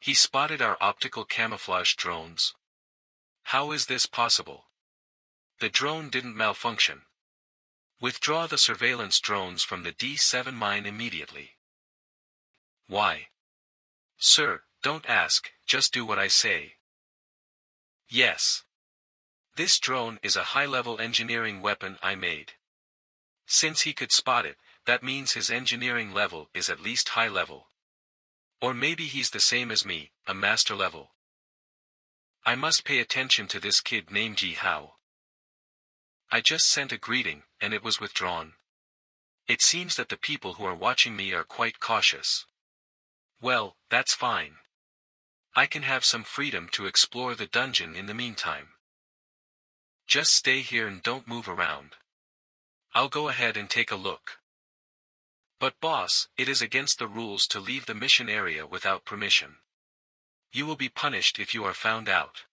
He spotted our optical camouflage drones. How is this possible? The drone didn't malfunction. Withdraw the surveillance drones from the D7 mine immediately. Why? Sir, don't ask, just do what I say. Yes. This drone is a high-level engineering weapon I made. Since he could spot it, that means his engineering level is at least high level. Or maybe he's the same as me, a master level. I must pay attention to this kid named Ji Hao. I just sent a greeting, and it was withdrawn. It seems that the people who are watching me are quite cautious. Well, that's fine. I can have some freedom to explore the dungeon in the meantime. Just stay here and don't move around. I'll go ahead and take a look. But boss, it is against the rules to leave the mission area without permission. You will be punished if you are found out.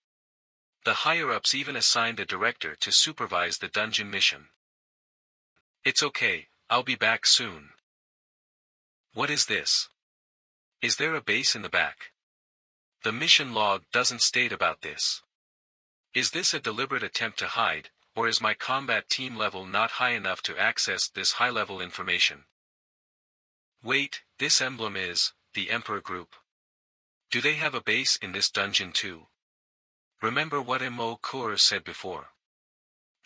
The higher-ups even assigned a director to supervise the dungeon mission. It's okay, I'll be back soon. What is this? Is there a base in the back? The mission log doesn't state about this. Is this a deliberate attempt to hide, or is my combat team level not high enough to access this high-level information? Wait, this emblem is the Emperor Group. Do they have a base in this dungeon too? Remember what Mo Kur said before.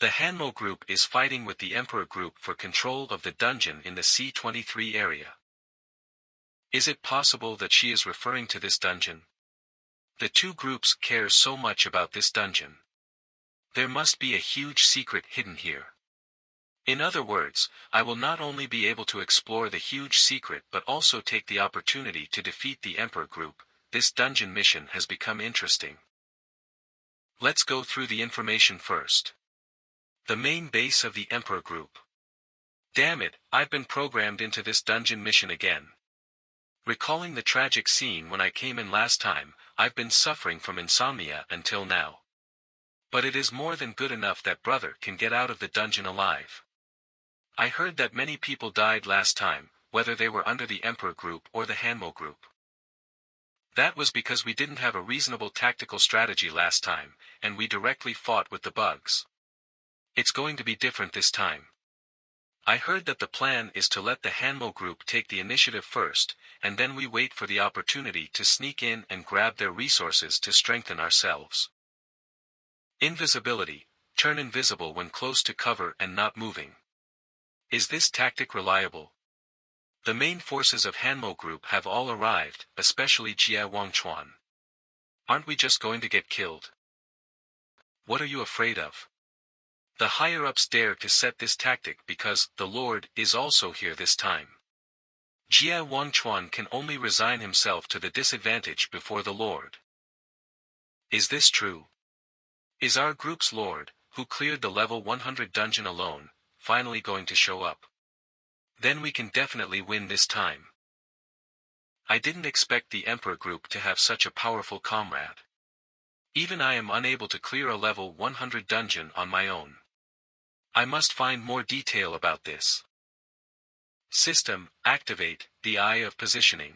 The Hanmo Group is fighting with the Emperor Group for control of the dungeon in the C-23 area. Is it possible that she is referring to this dungeon? The two groups care so much about this dungeon. There must be a huge secret hidden here. In other words, I will not only be able to explore the huge secret but also take the opportunity to defeat the Emperor Group. This dungeon mission has become interesting. Let's go through the information first. The main base of the Emperor Group. Damn it, I've been programmed into this dungeon mission again. Recalling the tragic scene when I came in last time, I've been suffering from insomnia until now. But it is more than good enough that brother can get out of the dungeon alive. I heard that many people died last time, whether they were under the Emperor Group or the Hanmo Group. That was because we didn't have a reasonable tactical strategy last time, and we directly fought with the bugs. It's going to be different this time. I heard that the plan is to let the Hanmo Group take the initiative first, and then we wait for the opportunity to sneak in and grab their resources to strengthen ourselves. Invisibility, turn invisible when close to cover and not moving. Is this tactic reliable? The main forces of Hanmo Group have all arrived, especially Jia Wangchuan. Aren't we just going to get killed? What are you afraid of? The higher-ups dare to set this tactic because the Lord is also here this time. Jia Wangchuan can only resign himself to the disadvantage before the Lord. Is this true? Is our group's Lord, who cleared the level 100 dungeon alone, finally going to show up? Then we can definitely win this time. I didn't expect the Emperor Group to have such a powerful comrade. Even I am unable to clear a level 100 dungeon on my own. I must find more detail about this. System, activate, the Eye of Positioning.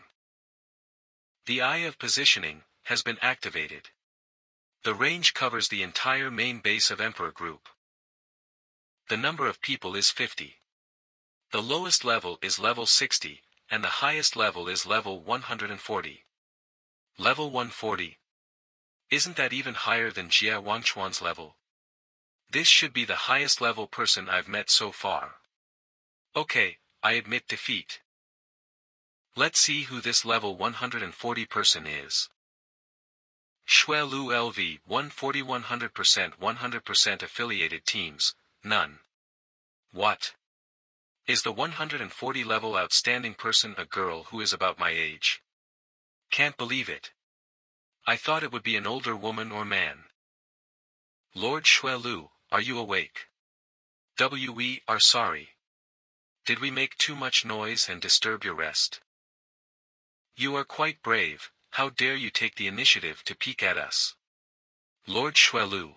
The Eye of Positioning has been activated. The range covers the entire main base of Emperor Group. The number of people is 50. The lowest level is level 60, and the highest level is level 140. Level 140. Isn't that even higher than Jia Wangchuan's level? This should be the highest level person I've met so far. Okay, I admit defeat. Let's see who this level 140 person is. Xue Lu LV 140 100% affiliated teams, none. What? Is the 140 level outstanding person a girl who is about my age? Can't believe it. I thought it would be an older woman or man. Lord Xue Lu, are you awake? We are sorry. Did we make too much noise and disturb your rest? You are quite brave, how dare you take the initiative to peek at us? Lord Xue Lu.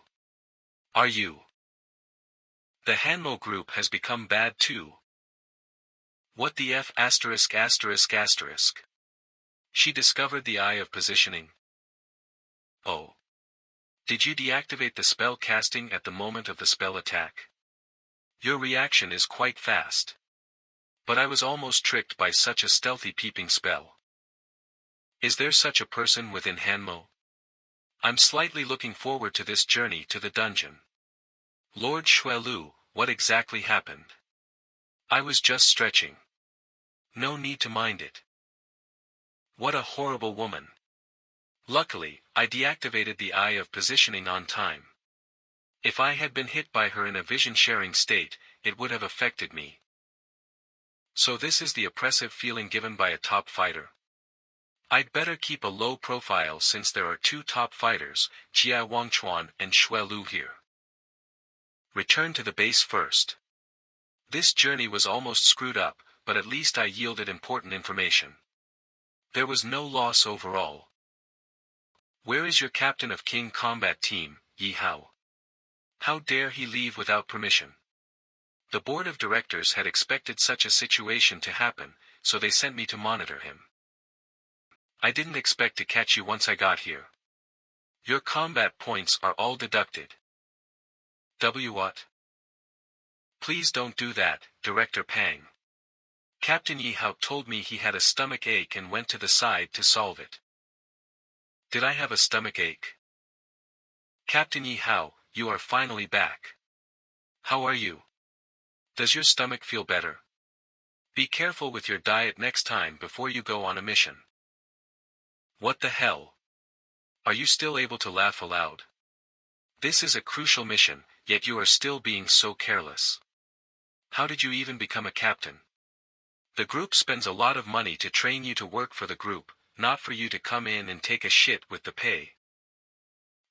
Are you? The Hanmo Group has become bad too. What the F*******? She discovered the eye of positioning. Oh. Did you deactivate the spell casting at the moment of the spell attack? Your reaction is quite fast. But I was almost tricked by such a stealthy peeping spell. Is there such a person within Hanmo? I'm slightly looking forward to this journey to the dungeon. Lord Xuelu, what exactly happened? I was just stretching. No need to mind it. What a horrible woman. Luckily, I deactivated the eye of positioning on time. If I had been hit by her in a vision-sharing state, it would have affected me. So this is the oppressive feeling given by a top fighter. I'd better keep a low profile since there are two top fighters, Jia Wangchuan and Xuelu here. Return to the base first. This journey was almost screwed up, but at least I yielded important information. There was no loss overall. Where is your captain of King Combat Team, Yi Hao? How dare he leave without permission? The board of directors had expected such a situation to happen, so they sent me to monitor him. I didn't expect to catch you once I got here. Your combat points are all deducted. What? Please don't do that, Director Pang. Captain Yi Hao told me he had a stomach ache and went to the side to solve it. Did I have a stomach ache? Captain Yi Hao, you are finally back. How are you? Does your stomach feel better? Be careful with your diet next time before you go on a mission. What the hell? Are you still able to laugh aloud? This is a crucial mission, yet you are still being so careless. How did you even become a captain? The group spends a lot of money to train you to work for the group, not for you to come in and take a shit with the pay.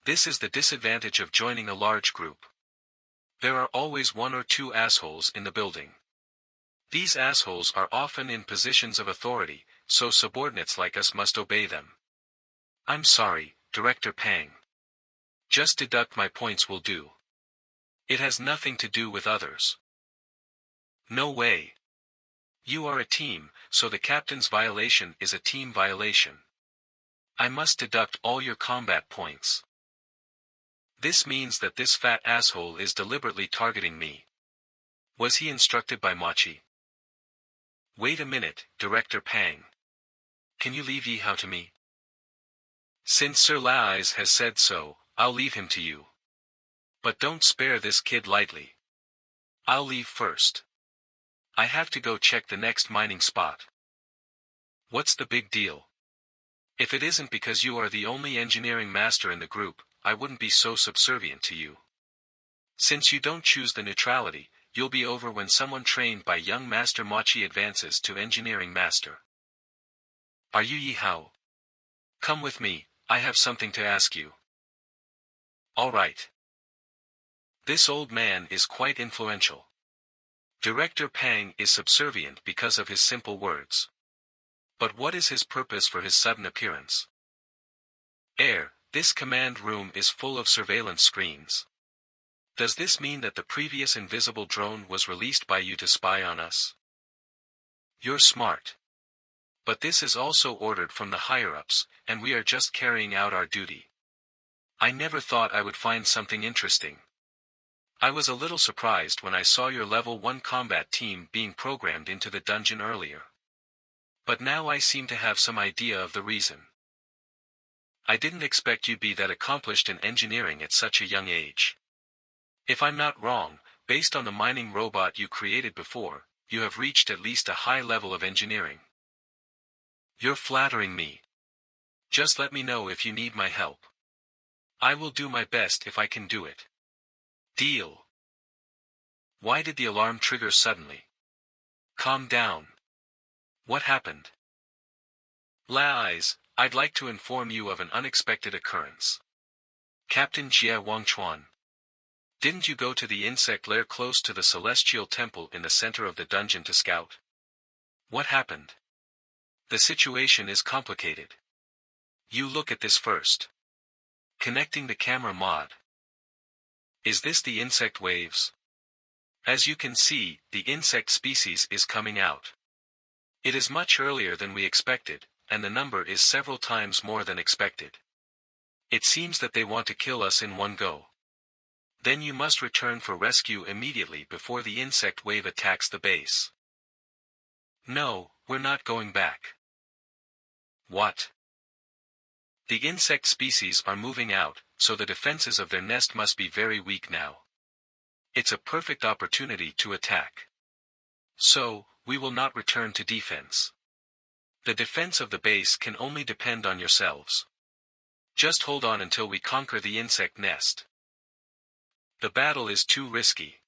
This is the disadvantage of joining a large group. There are always one or two assholes in the building. These assholes are often in positions of authority, so subordinates like us must obey them. I'm sorry, Director Pang. Just deduct my points will do. It has nothing to do with others. No way. You are a team, so the captain's violation is a team violation. I must deduct all your combat points. This means that this fat asshole is deliberately targeting me. Was he instructed by Machi? Wait a minute, Director Pang. Can you leave Yi Hao to me? Since Sir Lai's has said so, I'll leave him to you. But don't spare this kid lightly. I'll leave first. I have to go check the next mining spot. What's the big deal? If it isn't because you are the only engineering master in the group, I wouldn't be so subservient to you. Since you don't choose the neutrality, you'll be over when someone trained by young Master Machi advances to engineering master. Are you Yi Hao? Come with me, I have something to ask you. All right. This old man is quite influential. Director Pang is subservient because of his simple words. But what is his purpose for his sudden appearance? This command room is full of surveillance screens. Does this mean that the previous invisible drone was released by you to spy on us? You're smart. But this is also ordered from the higher-ups, and we are just carrying out our duty. I never thought I would find something interesting. I was a little surprised when I saw your level 1 combat team being programmed into the dungeon earlier. But now I seem to have some idea of the reason. I didn't expect you'd be that accomplished in engineering at such a young age. If I'm not wrong, based on the mining robot you created before, you have reached at least a high level of engineering. You're flattering me. Just let me know if you need my help. I will do my best if I can do it. Deal. Why did the alarm trigger suddenly? Calm down. What happened? Lai's, I'd like to inform you of an unexpected occurrence. Captain Jia Wangchuan. Didn't you go to the insect lair close to the celestial temple in the center of the dungeon to scout? What happened? The situation is complicated. You look at this first. Connecting the camera mod. Is this the insect waves? As you can see, the insect species is coming out. It is much earlier than we expected, and the number is several times more than expected. It seems that they want to kill us in one go. Then you must return for rescue immediately before the insect wave attacks the base. No, we're not going back. What? The insect species are moving out, so the defenses of their nest must be very weak now. It's a perfect opportunity to attack. So, we will not return to defense. The defense of the base can only depend on yourselves. Just hold on until we conquer the insect nest. The battle is too risky.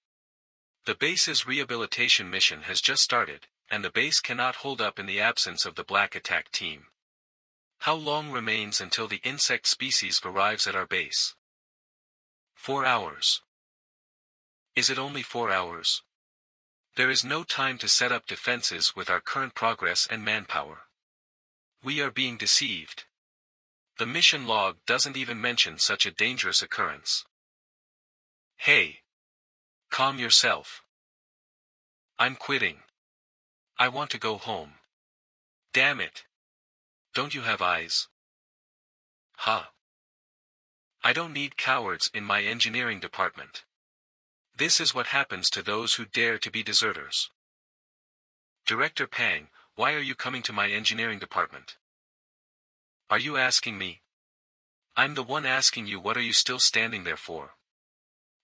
The base's rehabilitation mission has just started, and the base cannot hold up in the absence of the black attack team. How long remains until the insect species arrives at our base? 4 hours. Is it only 4 hours? There is no time to set up defenses with our current progress and manpower. We are being deceived. The mission log doesn't even mention such a dangerous occurrence. Hey! Calm yourself. I'm quitting. I want to go home. Damn it! Don't you have eyes? Huh? I don't need cowards in my engineering department. This is what happens to those who dare to be deserters. Director Pang, why are you coming to my engineering department? Are you asking me? I'm the one asking you, what are you still standing there for?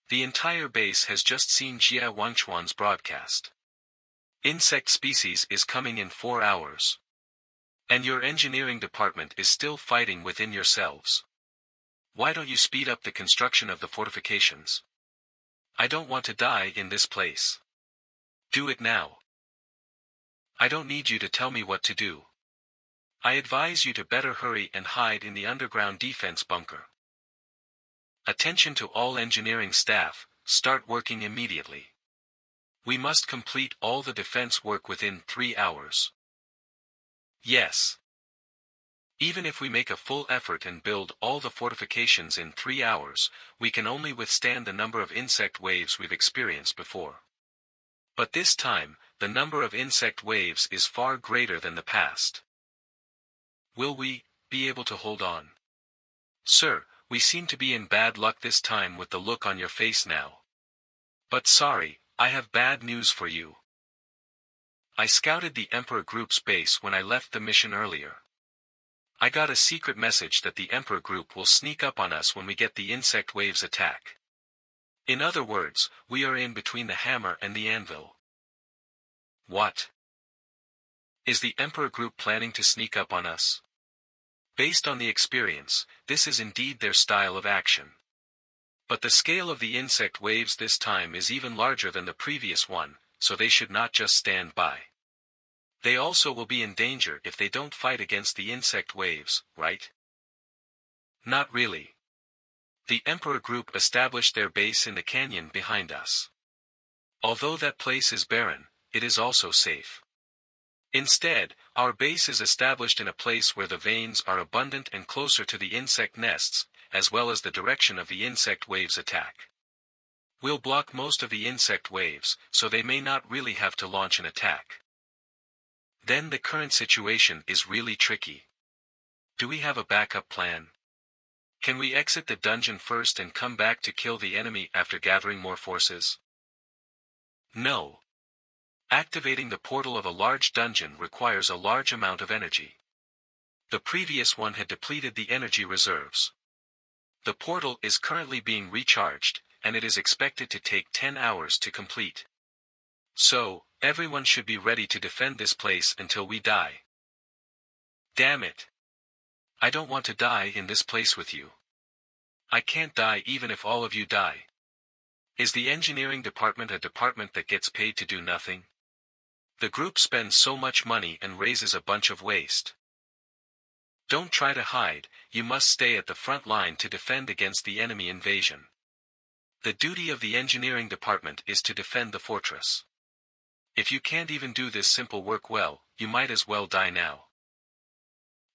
The entire base has just seen Jia Wangchuan's broadcast. Insect species is coming in 4 hours. And your engineering department is still fighting within yourselves. Why don't you speed up the construction of the fortifications? I don't want to die in this place. Do it now. I don't need you to tell me what to do. I advise you to better hurry and hide in the underground defense bunker. Attention to all engineering staff, start working immediately. We must complete all the defense work within 3 hours. Yes. Even if we make a full effort and build all the fortifications in 3 hours, we can only withstand the number of insect waves we've experienced before. But this time, the number of insect waves is far greater than the past. Will we be able to hold on? Sir, we seem to be in bad luck this time with the look on your face now. But sorry, I have bad news for you. I scouted the Emperor Group's base when I left the mission earlier. I got a secret message that the Emperor Group will sneak up on us when we get the insect waves attack. In other words, we are in between the hammer and the anvil. What? Is the Emperor Group planning to sneak up on us? Based on the experience, this is indeed their style of action. But the scale of the insect waves this time is even larger than the previous one, so they should not just stand by. They also will be in danger if they don't fight against the insect waves, right? Not really. The Emperor Group established their base in the canyon behind us. Although that place is barren, it is also safe. Instead, our base is established in a place where the veins are abundant and closer to the insect nests, as well as the direction of the insect waves' attack. We'll block most of the insect waves, so they may not really have to launch an attack. Then the current situation is really tricky. Do we have a backup plan? Can we exit the dungeon first and come back to kill the enemy after gathering more forces? No. Activating the portal of a large dungeon requires a large amount of energy. The previous one had depleted the energy reserves. The portal is currently being recharged, and it is expected to take 10 hours to complete. So, everyone should be ready to defend this place until we die. Damn it! I don't want to die in this place with you. I can't die even if all of you die. Is the engineering department a department that gets paid to do nothing? The group spends so much money and raises a bunch of waste. Don't try to hide, you must stay at the front line to defend against the enemy invasion. The duty of the engineering department is to defend the fortress. If you can't even do this simple work well, you might as well die now.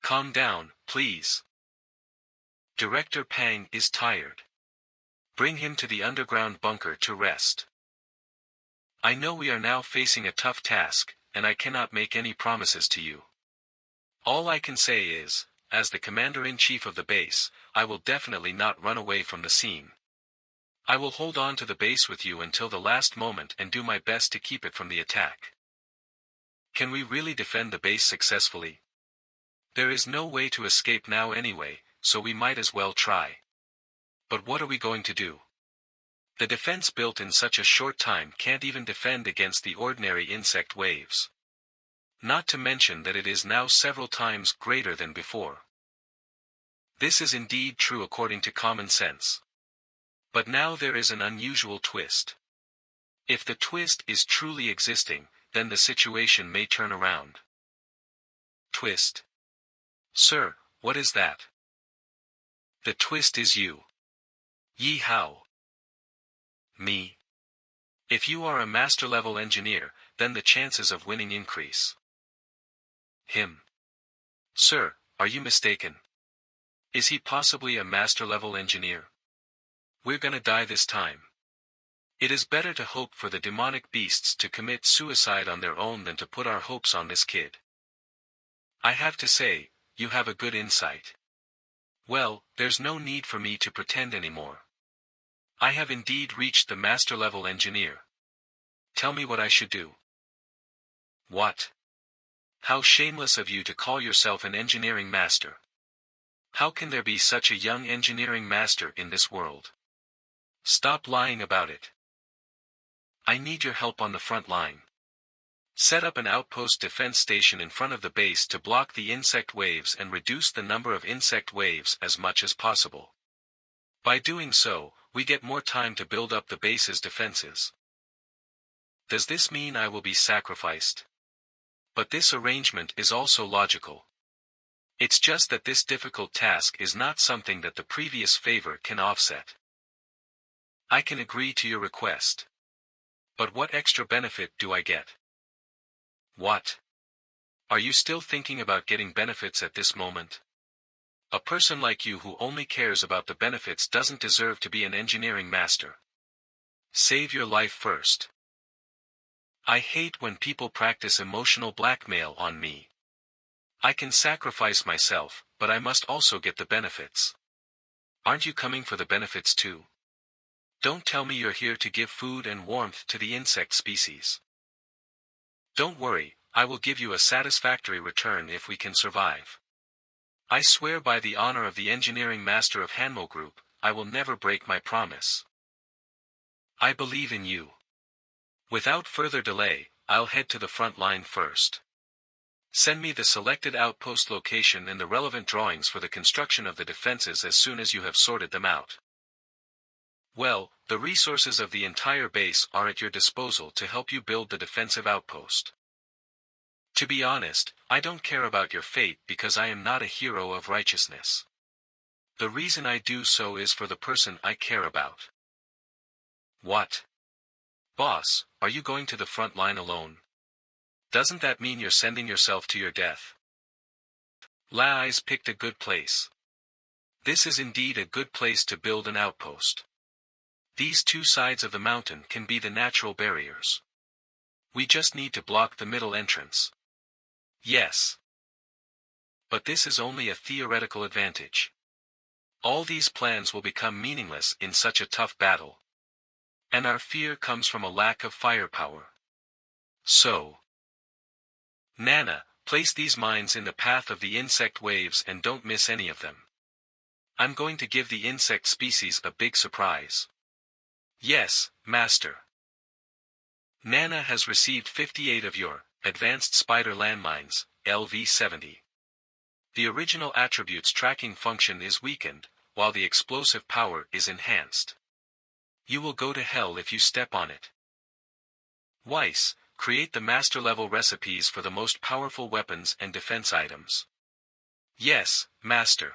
Calm down, please. Director Pang is tired. Bring him to the underground bunker to rest. I know we are now facing a tough task, and I cannot make any promises to you. All I can say is, as the commander-in-chief of the base, I will definitely not run away from the scene. I will hold on to the base with you until the last moment and do my best to keep it from the attack. Can we really defend the base successfully? There is no way to escape now anyway, so we might as well try. But what are we going to do? The defense built in such a short time can't even defend against the ordinary insect waves. Not to mention that it is now several times greater than before. This is indeed true according to common sense. But now there is an unusual twist. If the twist is truly existing, then the situation may turn around. Twist. Sir, what is that? The twist is you. Yi Hao. Me. If you are a master-level engineer, then the chances of winning increase. Him. Sir, are you mistaken? Is he possibly a master-level engineer? We're gonna die this time. It is better to hope for the demonic beasts to commit suicide on their own than to put our hopes on this kid. I have to say, you have a good insight. Well, there's no need for me to pretend anymore. I have indeed reached the master-level engineer. Tell me what I should do. What? How shameless of you to call yourself an engineering master. How can there be such a young engineering master in this world? Stop lying about it. I need your help on the front line. Set up an outpost defense station in front of the base to block the insect waves and reduce the number of insect waves as much as possible. By doing so, we get more time to build up the base's defenses. Does this mean I will be sacrificed? But this arrangement is also logical. It's just that this difficult task is not something that the previous favor can offset. I can agree to your request. But what extra benefit do I get? What? Are you still thinking about getting benefits at this moment? A person like you who only cares about the benefits doesn't deserve to be an engineering master. Save your life first. I hate when people practice emotional blackmail on me. I can sacrifice myself, but I must also get the benefits. Aren't you coming for the benefits too? Don't tell me you're here to give food and warmth to the insect species. Don't worry, I will give you a satisfactory return if we can survive. I swear by the honor of the engineering master of MANHWA Group, I will never break my promise. I believe in you. Without further delay, I'll head to the front line first. Send me the selected outpost location and the relevant drawings for the construction of the defenses as soon as you have sorted them out. Well, the resources of the entire base are at your disposal to help you build the defensive outpost. To be honest, I don't care about your fate because I am not a hero of righteousness. The reason I do so is for the person I care about. What? Boss, are you going to the front line alone? Doesn't that mean you're sending yourself to your death? Lai's picked a good place. This is indeed a good place to build an outpost. These two sides of the mountain can be the natural barriers. We just need to block the middle entrance. Yes. But this is only a theoretical advantage. All these plans will become meaningless in such a tough battle. And our fear comes from a lack of firepower. So, Nana, place these mines in the path of the insect waves and don't miss any of them. I'm going to give the insect species a big surprise. Yes, Master. Nana has received 58 of your Advanced Spider Landmines, LV-70. The original attributes tracking function is weakened, while the explosive power is enhanced. You will go to hell if you step on it. Weiss, create the master-level recipes for the most powerful weapons and defense items. Yes, Master.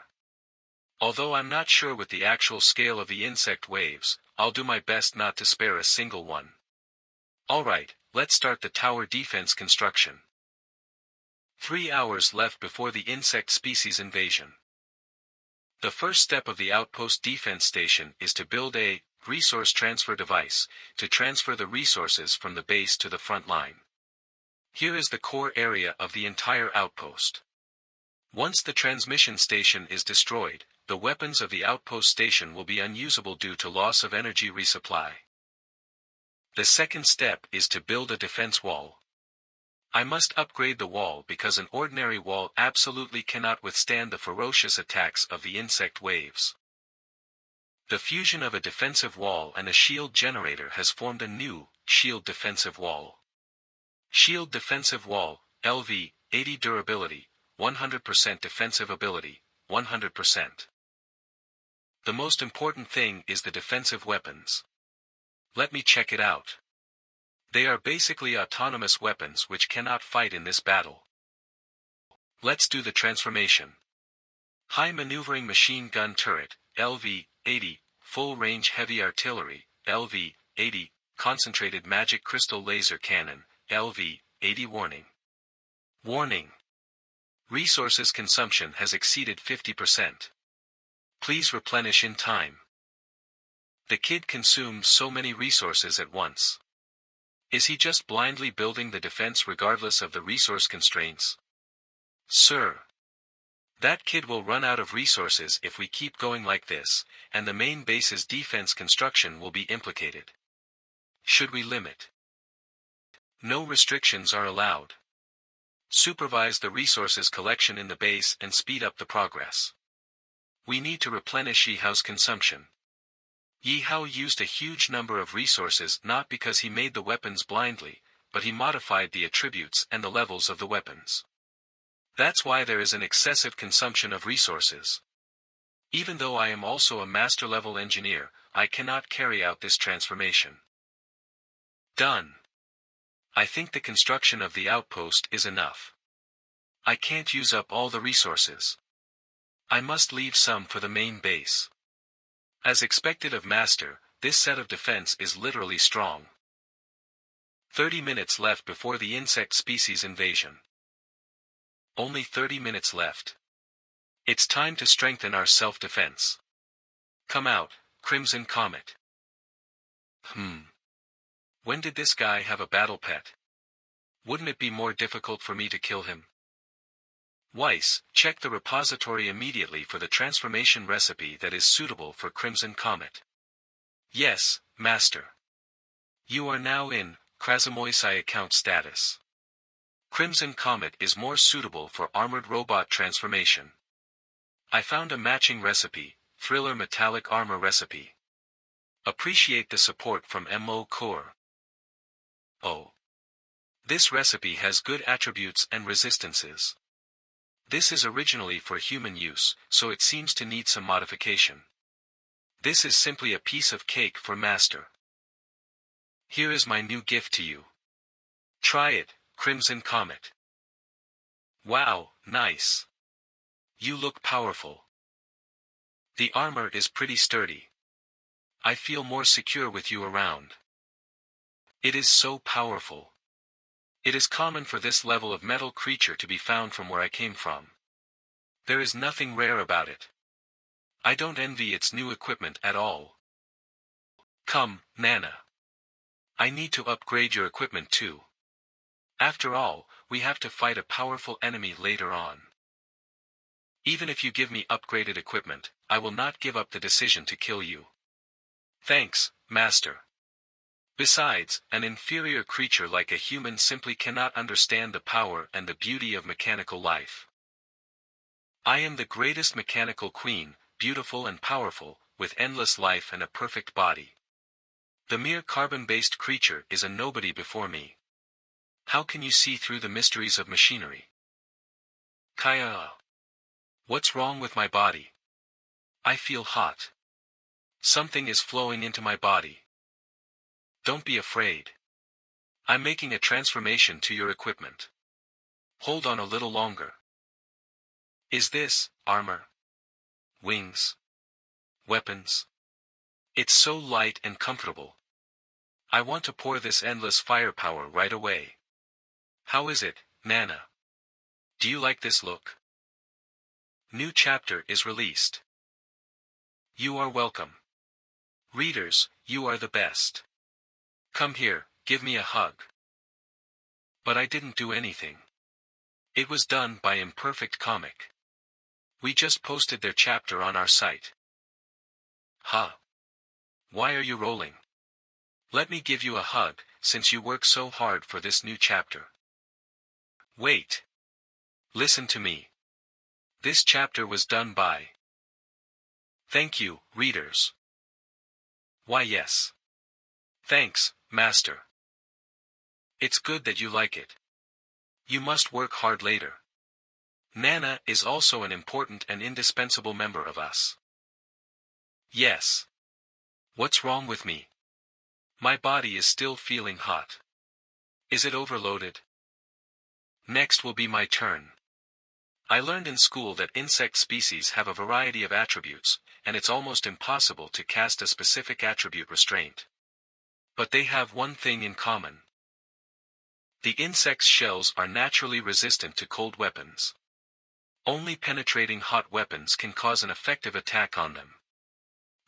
Although I'm not sure with the actual scale of the insect waves, I'll do my best not to spare a single one. Alright, let's start the tower defense construction. 3 hours left before the insect species invasion. The first step of the outpost defense station is to build a resource transfer device to transfer the resources from the base to the front line. Here is the core area of the entire outpost. Once the transmission station is destroyed, the weapons of the outpost station will be unusable due to loss of energy resupply. The second step is to build a defense wall. I must upgrade the wall because an ordinary wall absolutely cannot withstand the ferocious attacks of the insect waves. The fusion of a defensive wall and a shield generator has formed a new, shield defensive wall. Shield defensive wall, LV, 80 durability, 100% defensive ability, 100%. The most important thing is the defensive weapons. Let me check it out. They are basically autonomous weapons which cannot fight in this battle. Let's do the transformation. High maneuvering machine gun turret, LV, 80, full range heavy artillery, LV, 80, concentrated magic crystal laser cannon, LV, 80 warning. Warning. Resources consumption has exceeded 50%. Please replenish in time. The kid consumes so many resources at once. Is he just blindly building the defense regardless of the resource constraints? Sir. That kid will run out of resources if we keep going like this, and the main base's defense construction will be implicated. Should we limit? No restrictions are allowed. Supervise the resources collection in the base and speed up the progress. We need to replenish Yihao's consumption. Yihao used a huge number of resources not because he made the weapons blindly, but he modified the attributes and the levels of the weapons. That's why there is an excessive consumption of resources. Even though I am also a master-level engineer, I cannot carry out this transformation. Done. I think the construction of the outpost is enough. I can't use up all the resources. I must leave some for the main base. As expected of Master, this set of defense is literally strong. 30 minutes left before the insect species invasion. Only 30 minutes left. It's time to strengthen our self-defense. Come out, Crimson Comet. When did this guy have a battle pet? Wouldn't it be more difficult for me to kill him? Weiss, check the repository immediately for the transformation recipe that is suitable for Crimson Comet. Yes, Master. You are now in Krasamoisai account status. Crimson Comet is more suitable for armored robot transformation. I found a matching recipe, Thriller Metallic Armor Recipe. Appreciate the support from MO Core. Oh. This recipe has good attributes and resistances. This is originally for human use, so it seems to need some modification. This is simply a piece of cake for Master. Here is my new gift to you. Try it, Crimson Comet. Wow, nice. You look powerful. The armor is pretty sturdy. I feel more secure with you around. It is so powerful. It is common for this level of metal creature to be found from where I came from. There is nothing rare about it. I don't envy its new equipment at all. Come, Nana. I need to upgrade your equipment too. After all, we have to fight a powerful enemy later on. Even if you give me upgraded equipment, I will not give up the decision to kill you. Thanks, Master. Besides, an inferior creature like a human simply cannot understand the power and the beauty of mechanical life. I am the greatest mechanical queen, beautiful and powerful, with endless life and a perfect body. The mere carbon-based creature is a nobody before me. How can you see through the mysteries of machinery? Kaya. What's wrong with my body? I feel hot. Something is flowing into my body. Don't be afraid. I'm making a transformation to your equipment. Hold on a little longer. Is this armor? Wings? Weapons? It's so light and comfortable. I want to pour this endless firepower right away. How is it, Nana? Do you like this look? New chapter is released. You are welcome. Readers, you are the best. Come here, give me a hug. But I didn't do anything. It was done by Imperfect Comic. We just posted their chapter on our site. Huh? Why are you rolling? Let me give you a hug, since you work so hard for this new chapter. Wait. Listen to me. This chapter was done by. Thank you, readers. Why yes. Thanks, Master. It's good that you like it. You must work hard later. Nana is also an important and indispensable member of us. Yes. What's wrong with me? My body is still feeling hot. Is it overloaded? Next will be my turn. I learned in school that insect species have a variety of attributes, and it's almost impossible to cast a specific attribute restraint. But they have one thing in common. The insect's shells are naturally resistant to cold weapons. Only penetrating hot weapons can cause an effective attack on them.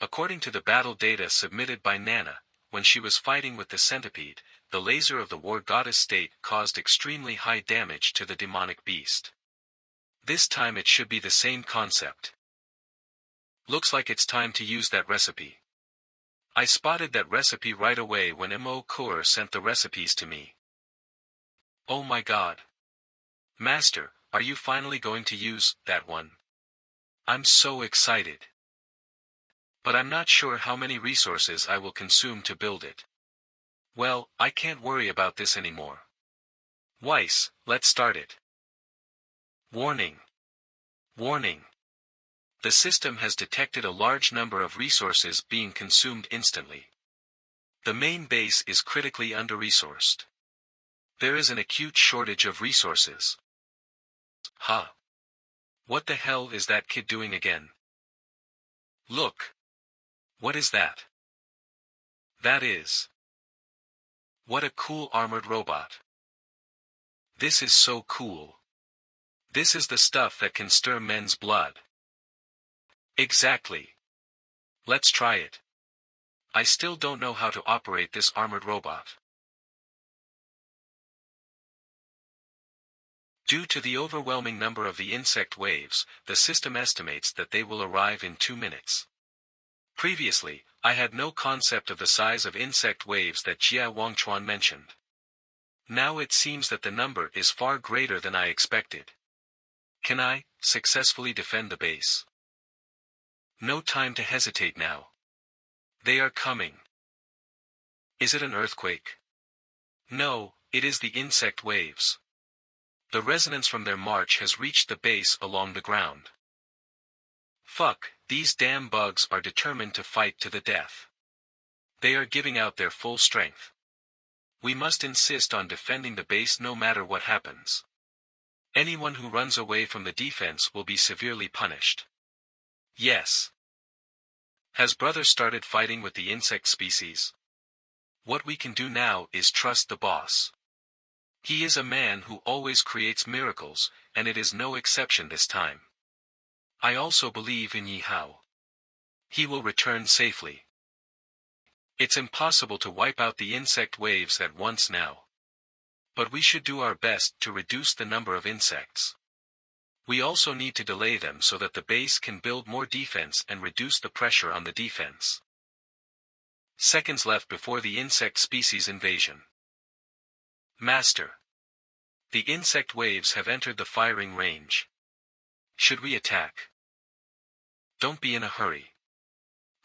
According to the battle data submitted by Nana, when she was fighting with the centipede, the laser of the war goddess state caused extremely high damage to the demonic beast. This time it should be the same concept. Looks like it's time to use that recipe. I spotted that recipe right away when Mo Kaur sent the recipes to me. Oh my god. Master, are you finally going to use that one? I'm so excited. But I'm not sure how many resources I will consume to build it. Well, I can't worry about this anymore. Weiss, let's start it. Warning. Warning. The system has detected a large number of resources being consumed instantly. The main base is critically under-resourced. There is an acute shortage of resources. Huh? What the hell is that kid doing again? Look. What is that? That is. What a cool armored robot. This is so cool. This is the stuff that can stir men's blood. Exactly. Let's try it. I still don't know how to operate this armored robot. Due to the overwhelming number of the insect waves, the system estimates that they will arrive in 2 minutes. Previously, I had no concept of the size of insect waves that Jia Wangchuan mentioned. Now it seems that the number is far greater than I expected. Can I successfully defend the base? No time to hesitate now. They are coming. Is it an earthquake? No, it is the insect waves. The resonance from their march has reached the base along the ground. Fuck, these damn bugs are determined to fight to the death. They are giving out their full strength. We must insist on defending the base no matter what happens. Anyone who runs away from the defense will be severely punished. Yes. Has brother started fighting with the insect species? What we can do now is trust the boss. He is a man who always creates miracles, and it is no exception this time. I also believe in Yi Hao. He will return safely. It's impossible to wipe out the insect waves at once now. But we should do our best to reduce the number of insects. We also need to delay them so that the base can build more defense and reduce the pressure on the defense. Seconds left before the insect species invasion. Master. The insect waves have entered the firing range. Should we attack? Don't be in a hurry.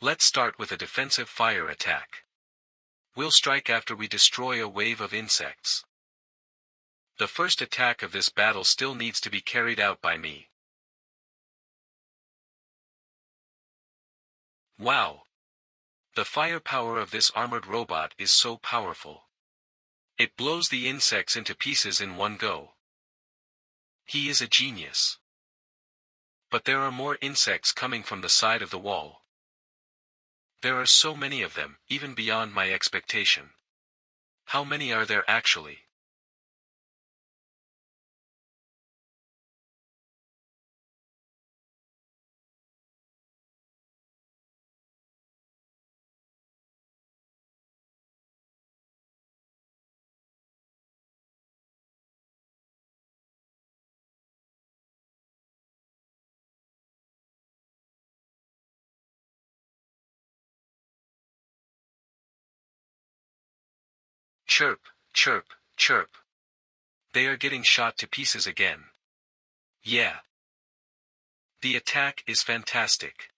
Let's start with a defensive fire attack. We'll strike after we destroy a wave of insects. The first attack of this battle still needs to be carried out by me. Wow! The firepower of this armored robot is so powerful. It blows the insects into pieces in one go. He is a genius. But there are more insects coming from the side of the wall. There are so many of them, even beyond my expectation. How many are there actually? Chirp, chirp, chirp. They are getting shot to pieces again. Yeah. The attack is fantastic.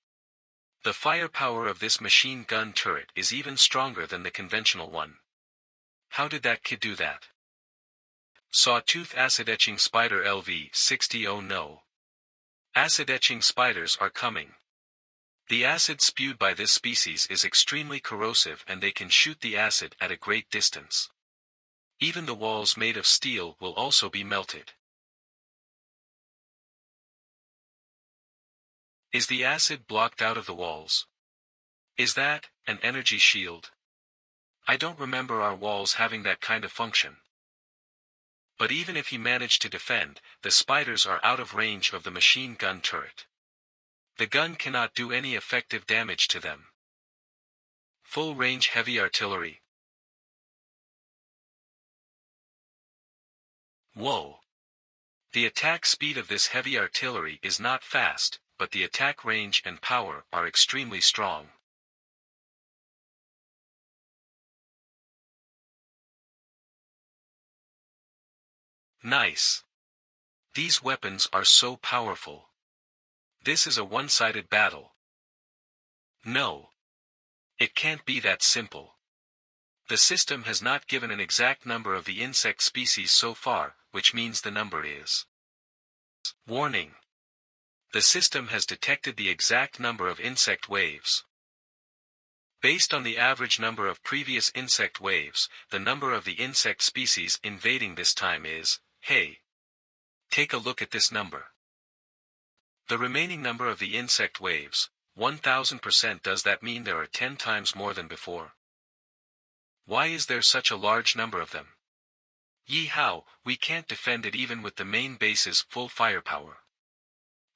The firepower of this machine gun turret is even stronger than the conventional one. How did that kid do that? Sawtooth acid etching spider LV-60. Oh no. Acid etching spiders are coming. The acid spewed by this species is extremely corrosive and they can shoot the acid at a great distance. Even the walls made of steel will also be melted. Is the acid blocked out of the walls? Is that an energy shield? I don't remember our walls having that kind of function. But even if he managed to defend, the spiders are out of range of the machine gun turret. The gun cannot do any effective damage to them. Full range heavy artillery. Whoa! The attack speed of this heavy artillery is not fast, but the attack range and power are extremely strong. Nice. These weapons are so powerful. This is a one-sided battle. No. It can't be that simple. The system has not given an exact number of the insect species so far, which means the number is. Warning. The system has detected the exact number of insect waves. Based on the average number of previous insect waves, the number of the insect species invading this time is, hey. Take a look at this number. The remaining number of the insect waves, 1000%. Does that mean there are 10 times more than before? Why is there such a large number of them? Yee-how, we can't defend it even with the main base's full firepower.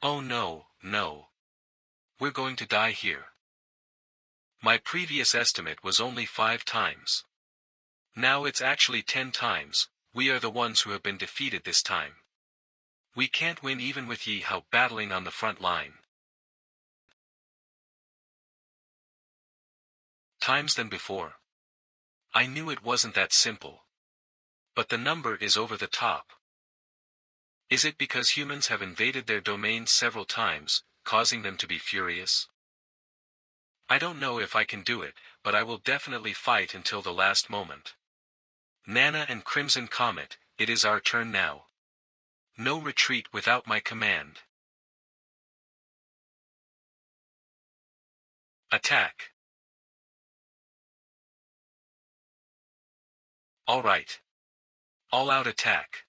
Oh no, no. We're going to die here. My previous estimate was only 5 times. Now it's actually 10 times, we are the ones who have been defeated this time. We can't win even with Yee-how battling on the front line. Times than before. I knew it wasn't that simple. But the number is over the top. Is it because humans have invaded their domain several times, causing them to be furious? I don't know if I can do it, but I will definitely fight until the last moment. Nana and Crimson Comet, it is our turn now. No retreat without my command. Attack. Alright. All-out attack.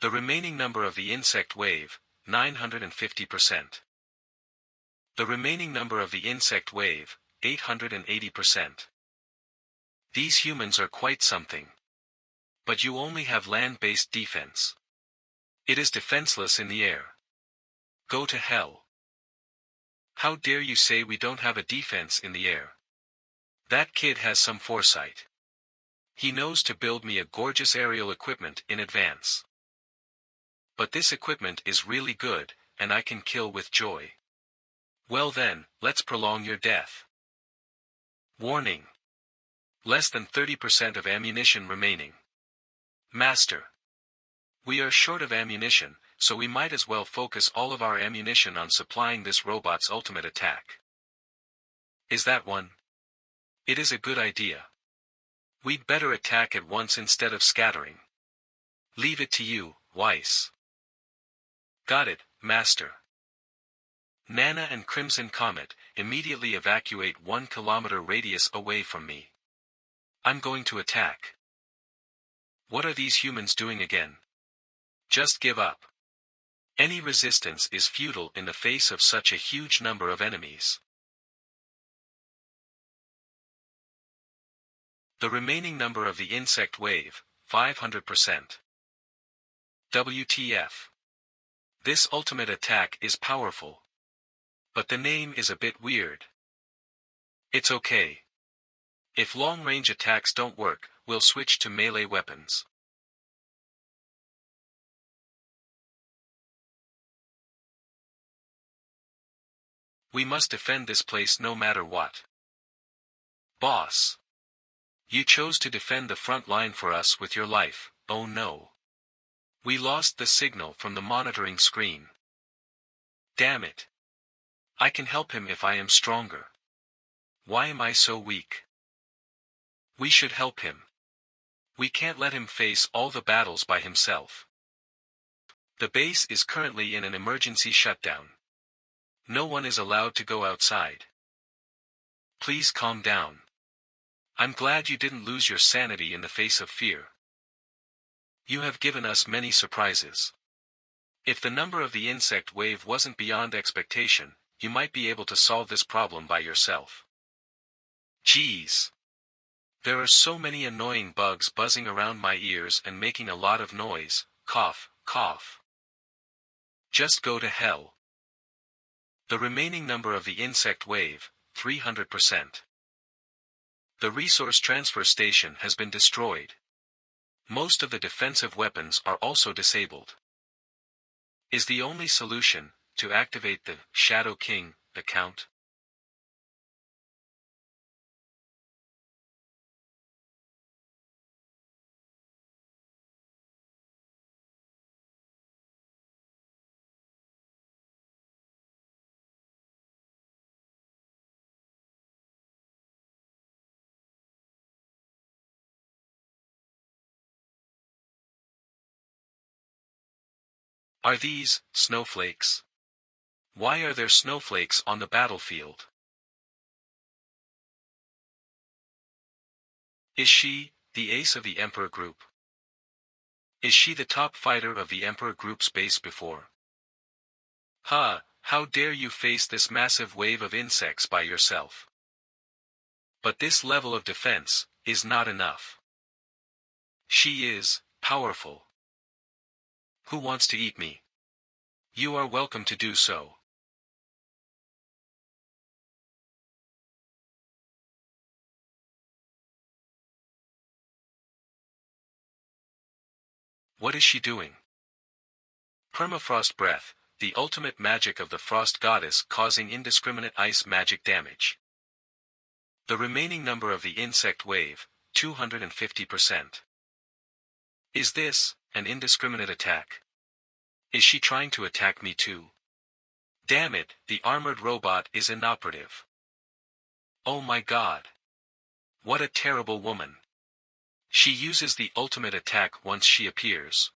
The remaining number of the insect wave, 950%. The remaining number of the insect wave, 880%. These humans are quite something. But you only have land-based defense. It is defenseless in the air. Go to hell. How dare you say we don't have a defense in the air? That kid has some foresight. He knows to build me a gorgeous aerial equipment in advance. But this equipment is really good, and I can kill with joy. Well then, let's prolong your death. Warning. Less than 30% of ammunition remaining. Master. We are short of ammunition, so we might as well focus all of our ammunition on supplying this robot's ultimate attack. Is that one? It is a good idea. We'd better attack at once instead of scattering. Leave it to you, Weiss. Got it, Master. Nana and Crimson Comet, immediately evacuate 1 kilometer radius away from me. I'm going to attack. What are these humans doing again? Just give up. Any resistance is futile in the face of such a huge number of enemies. The remaining number of the insect wave, 500%. WTF. This ultimate attack is powerful. But the name is a bit weird. It's okay. If long-range attacks don't work, we'll switch to melee weapons. We must defend this place no matter what. Boss. You chose to defend the front line for us with your life. Oh no. We lost the signal from the monitoring screen. Damn it. I can help him if I am stronger. Why am I so weak? We should help him. We can't let him face all the battles by himself. The base is currently in an emergency shutdown. No one is allowed to go outside. Please calm down. I'm glad you didn't lose your sanity in the face of fear. You have given us many surprises. If the number of the insect wave wasn't beyond expectation, you might be able to solve this problem by yourself. Geez. There are so many annoying bugs buzzing around my ears and making a lot of noise. Cough, cough. Just go to hell. The remaining number of the insect wave, 300%. The resource transfer station has been destroyed. Most of the defensive weapons are also disabled. Is the only solution to activate the Shadow King account? Are these snowflakes? Why are there snowflakes on the battlefield? Is she the ace of the Emperor group? Is she the top fighter of the Emperor group's base before? Ha, how dare you face this massive wave of insects by yourself? But this level of defense is not enough. She is powerful. Who wants to eat me? You are welcome to do so. What is she doing? Permafrost breath, the ultimate magic of the frost goddess causing indiscriminate ice magic damage. The remaining number of the insect wave, 250%. Is this an indiscriminate attack? Is she trying to attack me too? Damn it, the armored robot is inoperative. Oh my god. What a terrible woman. She uses the ultimate attack once she appears.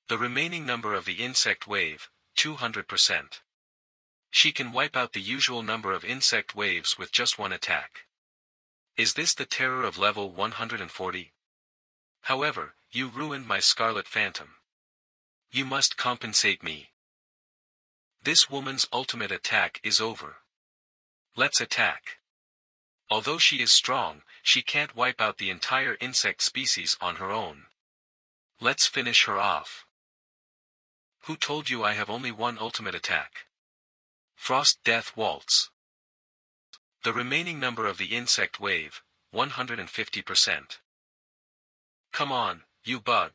The remaining number of the insect wave, 200%. She can wipe out the usual number of insect waves with just one attack. Is this the terror of level 140? However, you ruined my Scarlet Phantom. You must compensate me. This woman's ultimate attack is over. Let's attack. Although she is strong, she can't wipe out the entire insect species on her own. Let's finish her off. Who told you I have only one ultimate attack? Frost Death Waltz. The remaining number of the insect wave, 150%. Come on, you bug.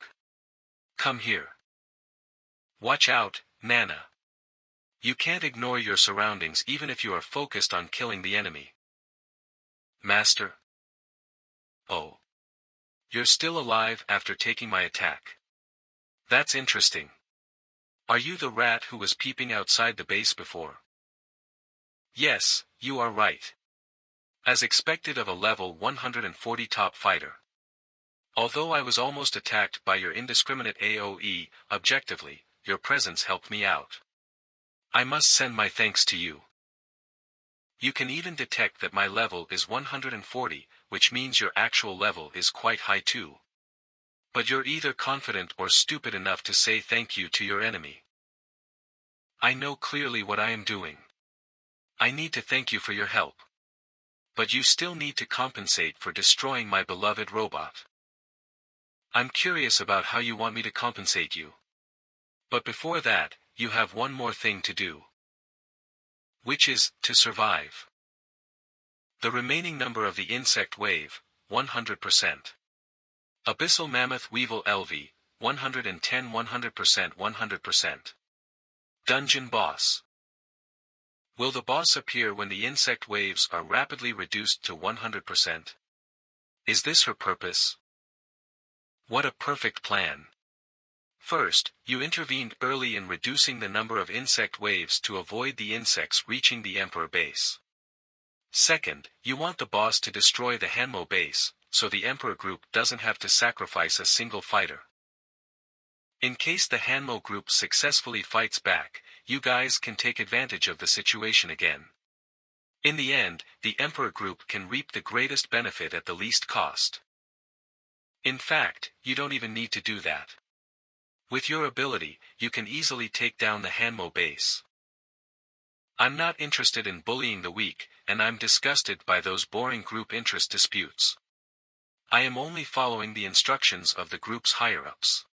Come here. Watch out, Nana. You can't ignore your surroundings even if you are focused on killing the enemy. Master. Oh. You're still alive after taking my attack. That's interesting. Are you the rat who was peeping outside the base before? Yes, you are right. As expected of a level 140 top fighter. Although I was almost attacked by your indiscriminate AoE, objectively, your presence helped me out. I must send my thanks to you. You can even detect that my level is 140, which means your actual level is quite high too. But you're either confident or stupid enough to say thank you to your enemy. I know clearly what I am doing. I need to thank you for your help. But you still need to compensate for destroying my beloved robot. I'm curious about how you want me to compensate you. But before that, you have one more thing to do. Which is, to survive. The remaining number of the insect wave, 100%. Abyssal Mammoth Weevil LV, 110 100% 100%. Dungeon Boss. Will the boss appear when the insect waves are rapidly reduced to 100%? Is this her purpose? What a perfect plan. First, you intervened early in reducing the number of insect waves to avoid the insects reaching the Emperor base. Second, you want the boss to destroy the Hanmo base, so the Emperor group doesn't have to sacrifice a single fighter. In case the Hanmo group successfully fights back, you guys can take advantage of the situation again. In the end, the Emperor group can reap the greatest benefit at the least cost. In fact, you don't even need to do that. With your ability, you can easily take down the Hanmo base. I'm not interested in bullying the weak, and I'm disgusted by those boring group interest disputes. I am only following the instructions of the group's higher-ups.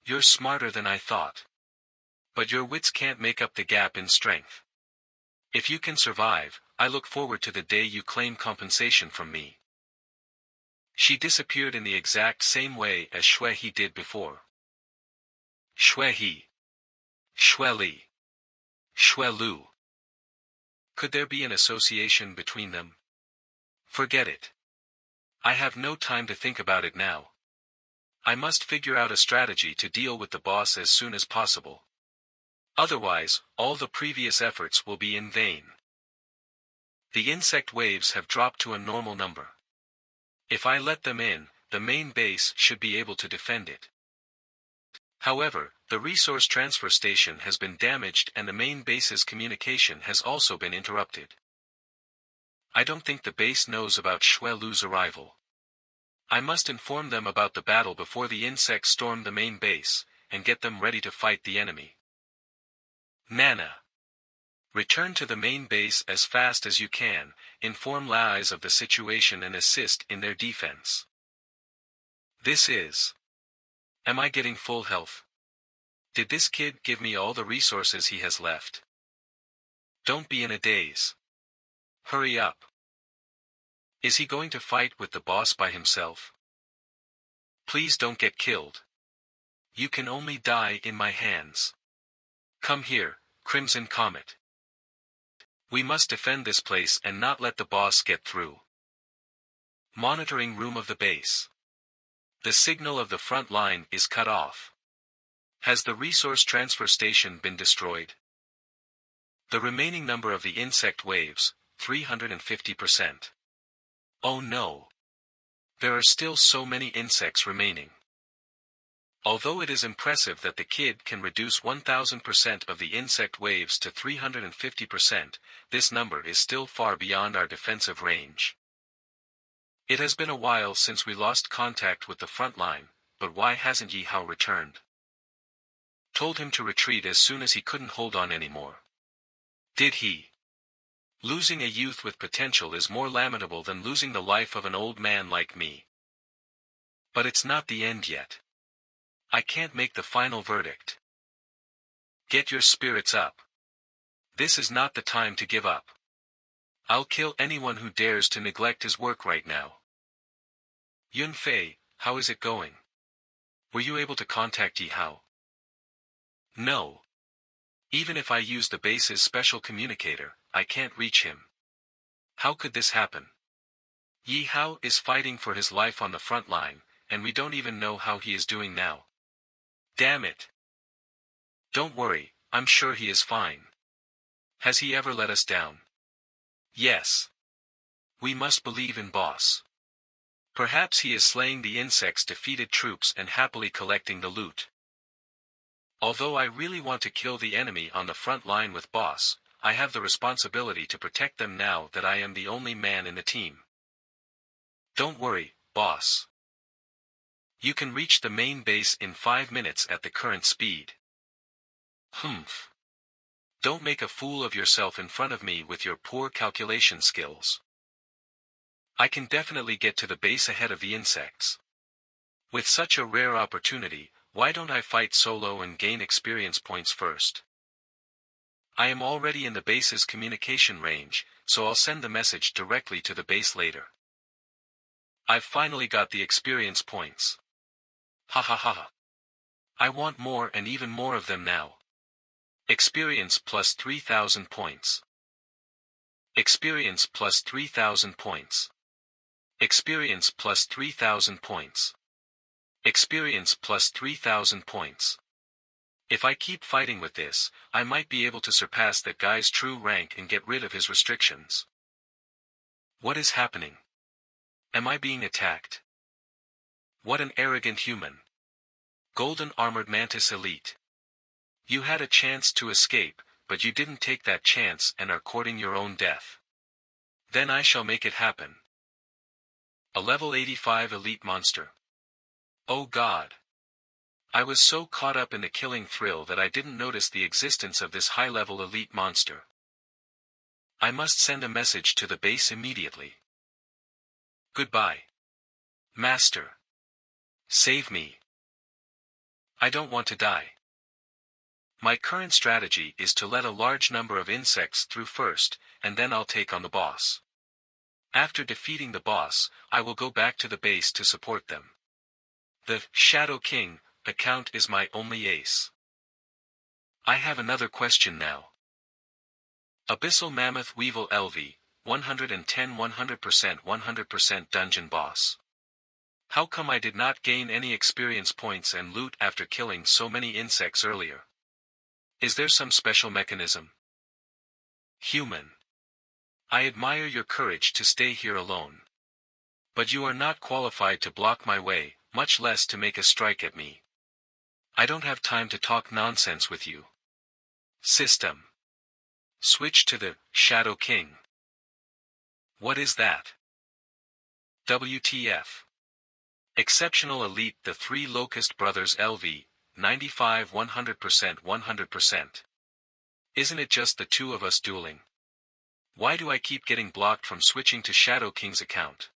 You're smarter than I thought. But your wits can't make up the gap in strength. If you can survive, I look forward to the day you claim compensation from me. She disappeared in the exact same way as Shui did before. Shui. Shui. Shui. Could there be an association between them? Forget it. I have no time to think about it now. I must figure out a strategy to deal with the boss as soon as possible. Otherwise, all the previous efforts will be in vain. The insect waves have dropped to a normal number. If I let them in, the main base should be able to defend it. However, the resource transfer station has been damaged and the main base's communication has also been interrupted. I don't think the base knows about Shuelu's arrival. I must inform them about the battle before the insects storm the main base, and get them ready to fight the enemy. Nana. Return to the main base as fast as you can, inform Lais of the situation and assist in their defense. This is. Am I getting full health? Did this kid give me all the resources he has left? Don't be in a daze. Hurry up. Is he going to fight with the boss by himself? Please don't get killed. You can only die in my hands. Come here, Crimson Comet. We must defend this place and not let the boss get through. Monitoring room of the base. The signal of the front line is cut off. Has the resource transfer station been destroyed? The remaining number of the insect waves, 350%. Oh no. There are still so many insects remaining. Although it is impressive that the kid can reduce 1000% of the insect waves to 350%, this number is still far beyond our defensive range. It has been a while since we lost contact with the front line, but why hasn't Yi Hao returned? Told him to retreat as soon as he couldn't hold on anymore. Did he? Losing a youth with potential is more lamentable than losing the life of an old man like me. But it's not the end yet. I can't make the final verdict. Get your spirits up. This is not the time to give up. I'll kill anyone who dares to neglect his work right now. Yunfei, how is it going? Were you able to contact Yi Hao? No. Even if I use the base's special communicator, I can't reach him. How could this happen? Yi Hao is fighting for his life on the front line, and we don't even know how he is doing now. Damn it. Don't worry, I'm sure he is fine. Has he ever let us down? Yes. We must believe in boss. Perhaps he is slaying the insects' defeated troops and happily collecting the loot. Although I really want to kill the enemy on the front line with boss, I have the responsibility to protect them now that I am the only man in the team. Don't worry, boss. You can reach the main base in 5 minutes at the current speed. Humph. Don't make a fool of yourself in front of me with your poor calculation skills. I can definitely get to the base ahead of the insects. With such a rare opportunity, why don't I fight solo and gain experience points first? I am already in the base's communication range, so I'll send the message directly to the base later. I've finally got the experience points. Ha ha ha ha. I want more and even more of them now. Experience plus 3,000 points. Experience plus 3,000 points. Experience plus 3,000 points. Experience plus 3,000 points. If I keep fighting with this, I might be able to surpass that guy's true rank and get rid of his restrictions. What is happening? Am I being attacked? What an arrogant human. Golden Armored Mantis Elite. You had a chance to escape, but you didn't take that chance and are courting your own death. Then I shall make it happen. A level 85 elite monster. Oh God. I was so caught up in the killing thrill that I didn't notice the existence of this high-level elite monster. I must send a message to the base immediately. Goodbye. Master. Save me. I don't want to die. My current strategy is to let a large number of insects through first, and then I'll take on the boss. After defeating the boss, I will go back to the base to support them. The Shadow King account is my only ace. I have another question now. Abyssal Mammoth Weevil LV, 110 100% dungeon boss. How come I did not gain any experience points and loot after killing so many insects earlier? Is there some special mechanism? Human. I admire your courage to stay here alone. But you are not qualified to block my way, much less to make a strike at me. I don't have time to talk nonsense with you. System. Switch to the Shadow King. What is that? WTF. Exceptional Elite The Three Locust Brothers LV, 95 100%. Isn't it just the two of us dueling? Why do I keep getting blocked from switching to Shadow King's account?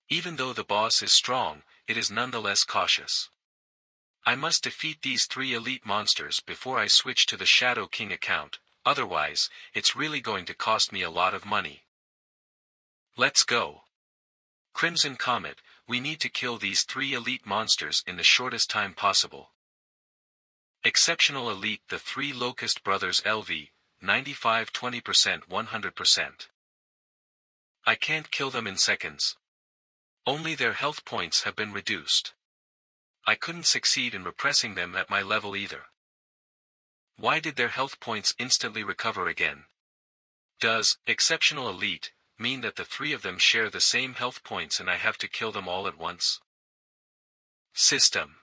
Even though the boss is strong, it is nonetheless cautious. I must defeat these three elite monsters before I switch to the Shadow King account, otherwise, it's really going to cost me a lot of money. Let's go. Crimson Comet, we need to kill these three elite monsters in the shortest time possible. Exceptional Elite The Three Locust Brothers LV, 95 20% 100%. I can't kill them in seconds. Only their health points have been reduced. I couldn't succeed in repressing them at my level either. Why did their health points instantly recover again? Does Exceptional Elite mean that the three of them share the same health points and I have to kill them all at once? System.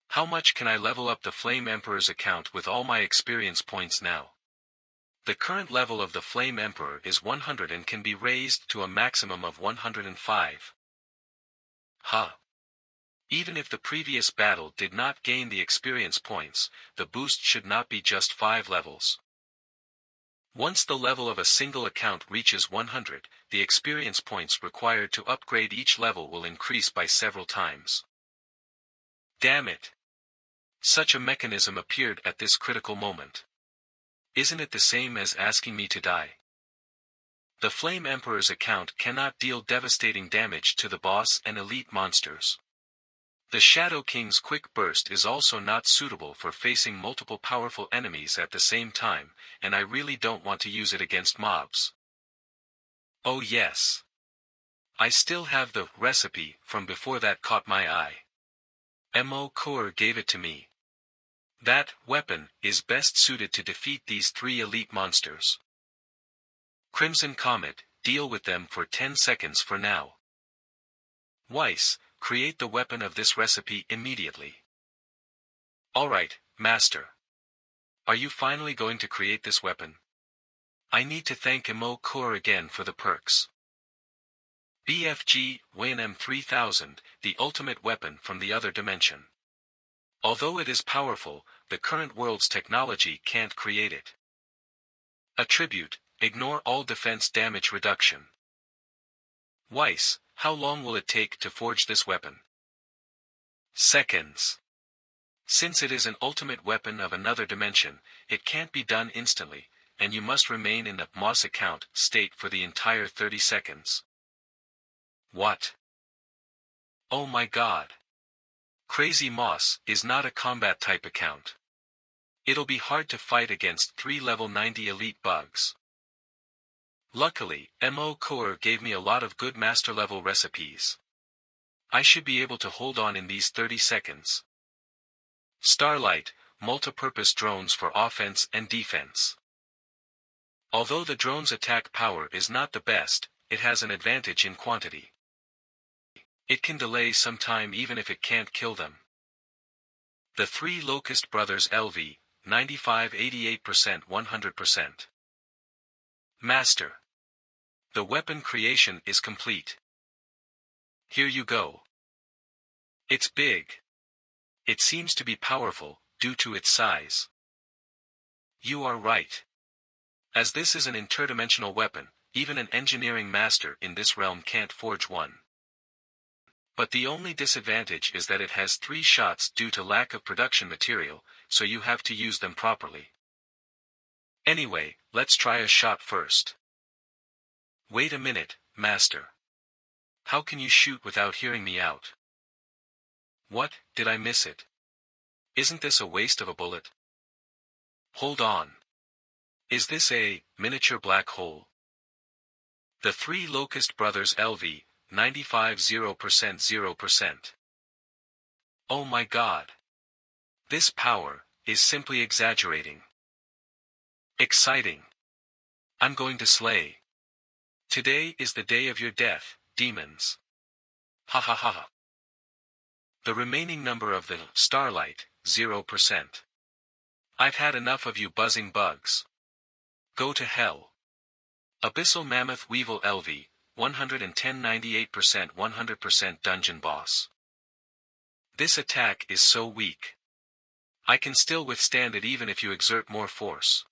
How much can I level up the Flame Emperor's account with all my experience points now? The current level of the Flame Emperor is 100 and can be raised to a maximum of 105. Huh. Even if the previous battle did not gain the experience points, the boost should not be just 5 levels. Once the level of a single account reaches 100, the experience points required to upgrade each level will increase by several times. Damn it! Such a mechanism appeared at this critical moment. Isn't it the same as asking me to die? The Flame Emperor's account cannot deal devastating damage to the boss and elite monsters. The Shadow King's quick burst is also not suitable for facing multiple powerful enemies at the same time, and I really don't want to use it against mobs. Oh yes. I still have the recipe from before that caught my eye. Mo Kaur gave it to me. That weapon is best suited to defeat these three elite monsters. Crimson Comet, deal with them for 10 seconds for now. Weiss, create the weapon of this recipe immediately. Alright, Master. Are you finally going to create this weapon? I need to thank Mo Kaur again for the perks. BFG WNM 3000, the ultimate weapon from the other dimension. Although it is powerful, the current world's technology can't create it. Attribute, ignore all defense damage reduction. Weiss, how long will it take to forge this weapon? Seconds. Since it is an ultimate weapon of another dimension, it can't be done instantly, and you must remain in the Moss account state for the entire 30 seconds. What? Oh my god. Crazy Moss is not a combat type account. It'll be hard to fight against 3 level 90 elite bugs. Luckily, Mo Core gave me a lot of good master-level recipes. I should be able to hold on in these 30 seconds. Starlight, multi-purpose drones for offense and defense. Although the drone's attack power is not the best, it has an advantage in quantity. It can delay some time even if it can't kill them. The three Locust Brothers LV, 95, 88%, 100%. Master. The weapon creation is complete. Here you go. It's big. It seems to be powerful, due to its size. You are right. As this is an interdimensional weapon, even an engineering master in this realm can't forge one. But the only disadvantage is that it has 3 shots due to lack of production material, so you have to use them properly. Anyway, let's try a shot first. Wait a minute, Master. How can you shoot without hearing me out? What, did I miss it? Isn't this a waste of a bullet? Hold on. Is this a miniature black hole? The three Locust Brothers LV, 95, 0%, 0%. Oh my god. This power is simply exaggerating. Exciting. I'm going to slay. Today is the day of your death, demons. Ha ha ha. The remaining number of the Starlight, 0%. I've had enough of you buzzing bugs. Go to hell. Abyssal Mammoth Weevil LV, 110, 98%, 100% dungeon boss. This attack is so weak. I can still withstand it even if you exert more force.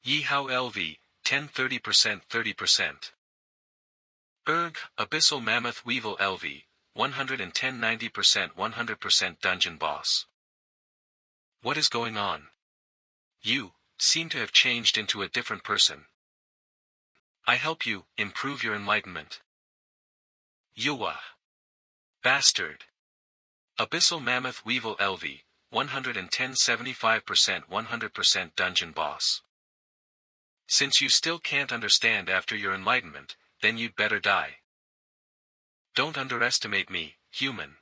Yeehaw LV, 10, 30%, 30%. Abyssal Mammoth Weevil LV, 110, 90%, 100% dungeon boss. What is going on? You seem to have changed into a different person. I help you improve your enlightenment. Yuwa. Bastard. Abyssal Mammoth Weevil LV, 110, 75%, 100% dungeon boss. Since you still can't understand after your enlightenment, then you'd better die. Don't underestimate me, human.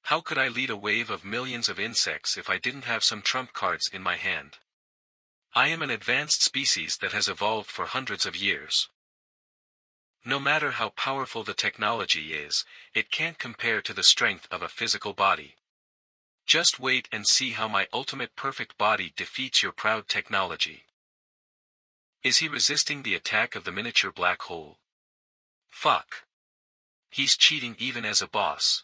How could I lead a wave of millions of insects if I didn't have some trump cards in my hand? I am an advanced species that has evolved for hundreds of years. No matter how powerful the technology is, it can't compare to the strength of a physical body. Just wait and see how my ultimate perfect body defeats your proud technology. Is he resisting the attack of the miniature black hole? Fuck. He's cheating even as a boss.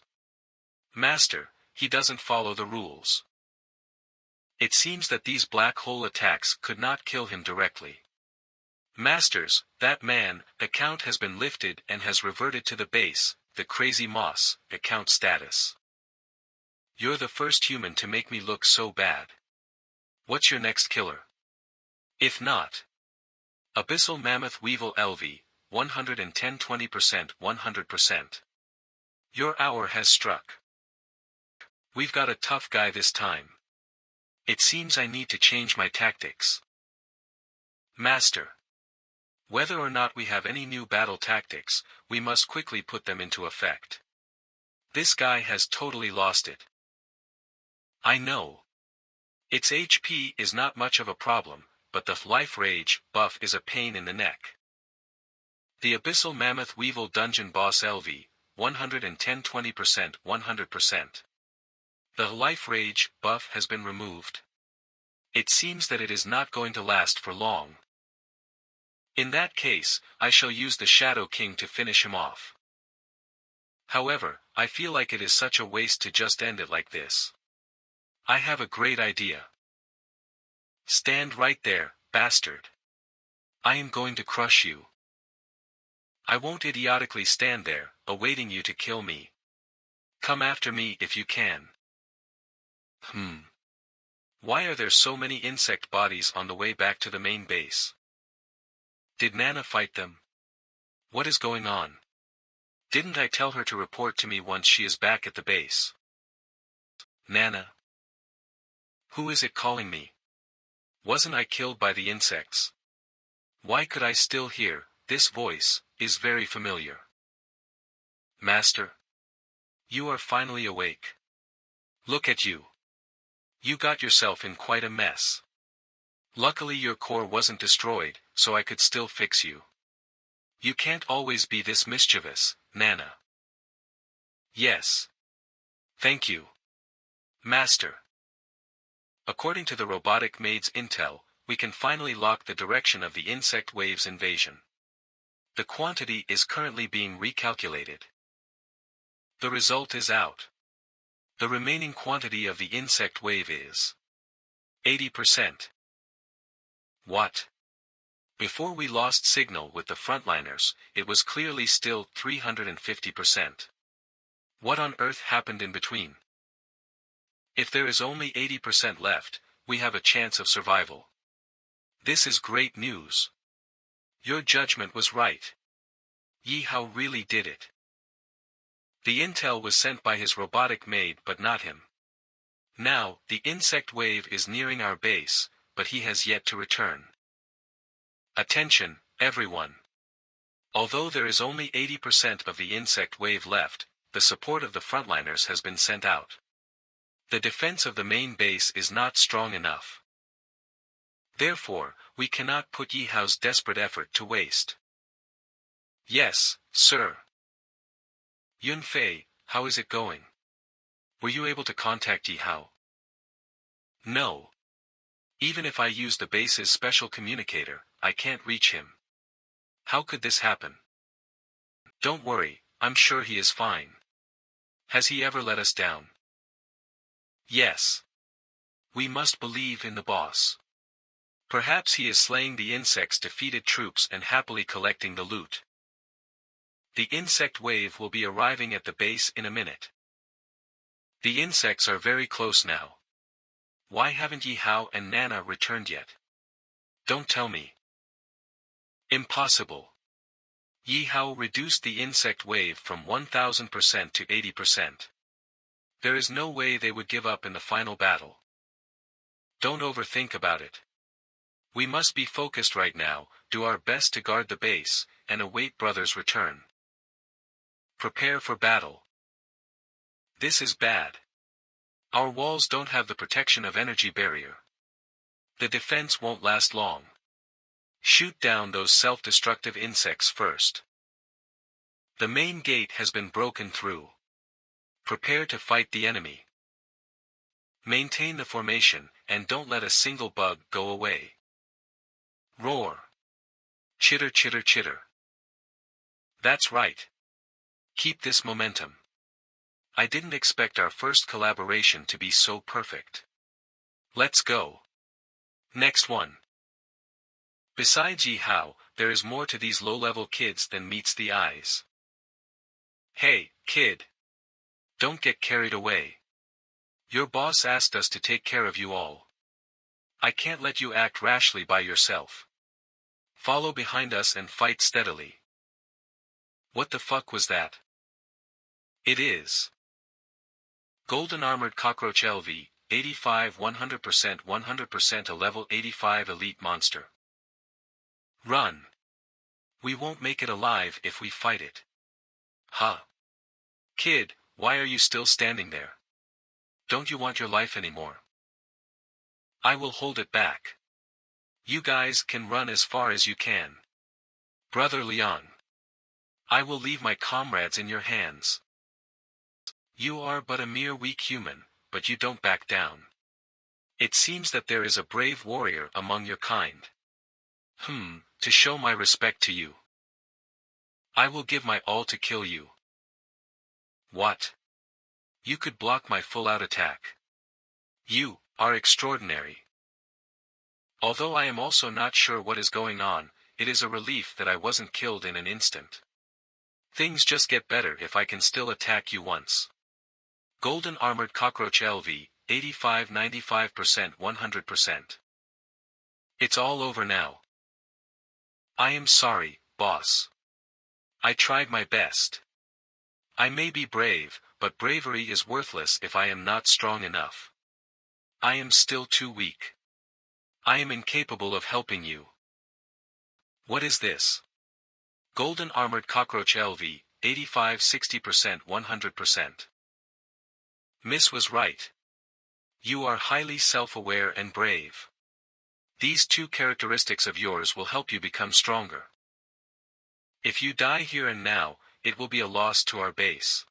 Master, he doesn't follow the rules. It seems that these black hole attacks could not kill him directly. Masters, that man, account has been lifted and has reverted to the base, the crazy moss, account status. You're the first human to make me look so bad. What's your next killer? If not. Abyssal Mammoth Weevil LV, 110, 20%, 100%. Your hour has struck. We've got a tough guy this time. It seems I need to change my tactics. Master. Whether or not we have any new battle tactics, we must quickly put them into effect. This guy has totally lost it. I know. Its HP is not much of a problem, but the life rage buff is a pain in the neck. The Abyssal Mammoth Weevil Dungeon Boss LV, 110, 20%, 100%. The life rage buff has been removed. It seems that it is not going to last for long. In that case, I shall use the Shadow King to finish him off. However, I feel like it is such a waste to just end it like this. I have a great idea. Stand right there, bastard. I am going to crush you. I won't idiotically stand there, awaiting you to kill me. Come after me if you can. Why are there so many insect bodies on the way back to the main base? Did Nana fight them? What is going on? Didn't I tell her to report to me once she is back at the base? Nana? Who is it calling me? Wasn't I killed by the insects? Why could I still hear, this voice, is very familiar. Master? You are finally awake. Look at you. You got yourself in quite a mess. Luckily your core wasn't destroyed, so I could still fix you. You can't always be this mischievous, Nana. Yes. Thank you. Master. According to the robotic maid's intel, we can finally lock the direction of the insect wave's invasion. The quantity is currently being recalculated. The result is out. The remaining quantity of the insect wave is 80%. What? Before we lost signal with the frontliners, it was clearly still 350%. What on earth happened in between? If there is only 80% left, we have a chance of survival. This is great news. Your judgment was right. Yi Hao really did it. The intel was sent by his robotic maid but not him. Now, the insect wave is nearing our base, but he has yet to return. Attention, everyone. Although there is only 80% of the insect wave left, the support of the frontliners has been sent out. The defense of the main base is not strong enough. Therefore, we cannot put Yi Hao's desperate effort to waste. Yes, sir. Yunfei, how is it going? Were you able to contact Yi Hao? No. Even if I use the base's special communicator, I can't reach him. How could this happen? Don't worry, I'm sure he is fine. Has he ever let us down? Yes. We must believe in the boss. Perhaps he is slaying the insect's defeated troops and happily collecting the loot. The insect wave will be arriving at the base in a minute. The insects are very close now. Why haven't Yi Hao and Nana returned yet? Don't tell me. Impossible. Yi Hao reduced the insect wave from 1000% to 80%. There is no way they would give up in the final battle. Don't overthink about it. We must be focused right now, do our best to guard the base, and await brother's return. Prepare for battle. This is bad. Our walls don't have the protection of energy barrier. The defense won't last long. Shoot down those self-destructive insects first. The main gate has been broken through. Prepare to fight the enemy. Maintain the formation, and don't let a single bug go away. Roar. Chitter chitter chitter. That's right. Keep this momentum. I didn't expect our first collaboration to be so perfect. Let's go. Next one. Besides Yi Hao, there is more to these low-level kids than meets the eyes. Hey, kid. Don't get carried away. Your boss asked us to take care of you all. I can't let you act rashly by yourself. Follow behind us and fight steadily. What the fuck was that? It is Golden Armored Cockroach LV, 85 100% a level 85 elite monster. Run. We won't make it alive if we fight it. Huh. Kid, why are you still standing there? Don't you want your life anymore? I will hold it back. You guys can run as far as you can. Brother Leon. I will leave my comrades in your hands. You are but a mere weak human, but you don't back down. It seems that there is a brave warrior among your kind. To show my respect to you. I will give my all to kill you. What? You could block my full-out attack. You are extraordinary. Although I am also not sure what is going on, it is a relief that I wasn't killed in an instant. Things just get better if I can still attack you once. Golden Armored Cockroach LV, 85 95% 100%. It's all over now. I am sorry, boss. I tried my best. I may be brave, but bravery is worthless if I am not strong enough. I am still too weak. I am incapable of helping you. What is this? Golden Armored Cockroach LV, 85-60% 100%. Miss was right. You are highly self-aware and brave. These two characteristics of yours will help you become stronger. If you die here and now, it will be a loss to our base.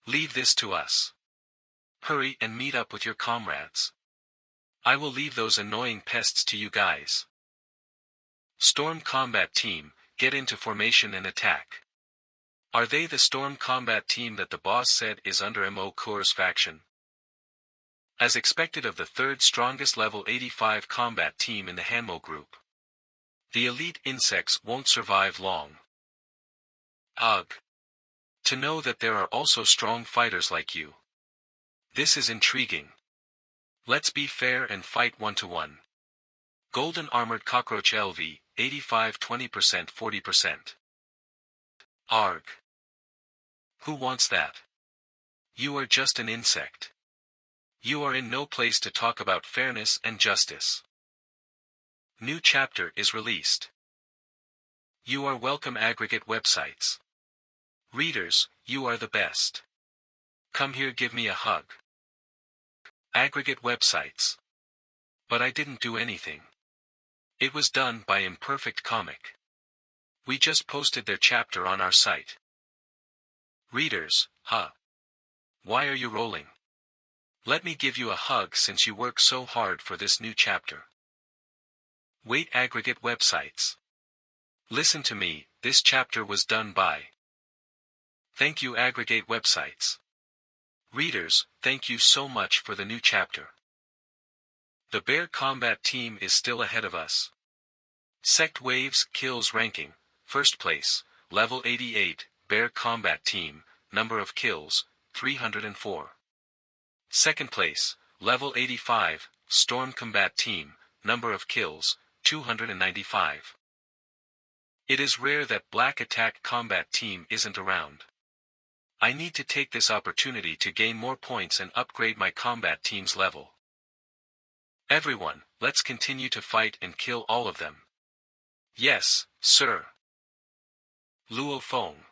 Leave this to us. Hurry and meet up with your comrades. I will leave those annoying pests to you guys. Storm Combat Team, get into formation and attack. Are they the Storm Combat Team that the boss said is under Mo Core's faction? As expected of the third strongest level 85 combat team in the MANHWA group. The elite insects won't survive long. Ugh. To know that there are also strong fighters like you. This is intriguing. Let's be fair and fight 1-to-1. Golden Armored Cockroach LV, 85-20% 40%. Arg. Who wants that? You are just an insect. You are in no place to talk about fairness and justice. New chapter is released. You are welcome aggregate websites. Readers, you are the best. Come here, give me a hug. Aggregate websites. But I didn't do anything. It was done by Imperfect Comic. We just posted their chapter on our site. Readers, huh? Why are you rolling? Let me give you a hug since you work so hard for this new chapter. Wait, aggregate websites. Listen to me, this chapter was done by. Thank you, aggregate websites. Readers, thank you so much for the new chapter. The Bear Combat Team is still ahead of us. Sect Waves Kills Ranking, First Place, Level 88, Bear Combat Team, Number of Kills, 304. Second Place, Level 85, Storm Combat Team, Number of Kills, 295. It is rare that Black Attack Combat Team isn't around. I need to take this opportunity to gain more points and upgrade my combat team's level. Everyone, let's continue to fight and kill all of them. Yes, sir. Luo Feng.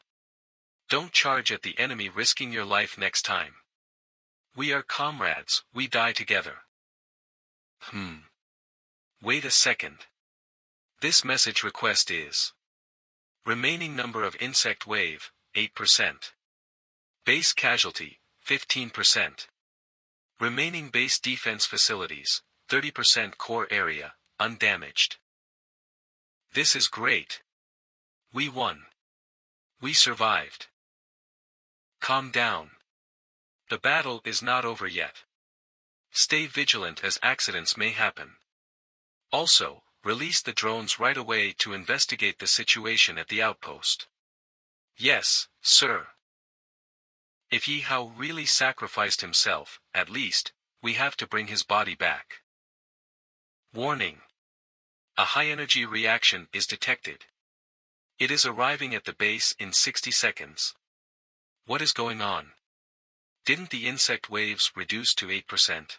Don't charge at the enemy, risking your life next time. We are comrades, we die together. Wait a second. This message request is. Remaining number of insect wave, 8%. Base casualty, 15%. Remaining base defense facilities, 30% core area, undamaged. This is great. We won. We survived. Calm down. The battle is not over yet. Stay vigilant as accidents may happen. Also, release the drones right away to investigate the situation at the outpost. Yes, sir. If Yi Hao really sacrificed himself, at least, we have to bring his body back. Warning. A high-energy reaction is detected. It is arriving at the base in 60 seconds. What is going on? Didn't the insect waves reduce to 8%?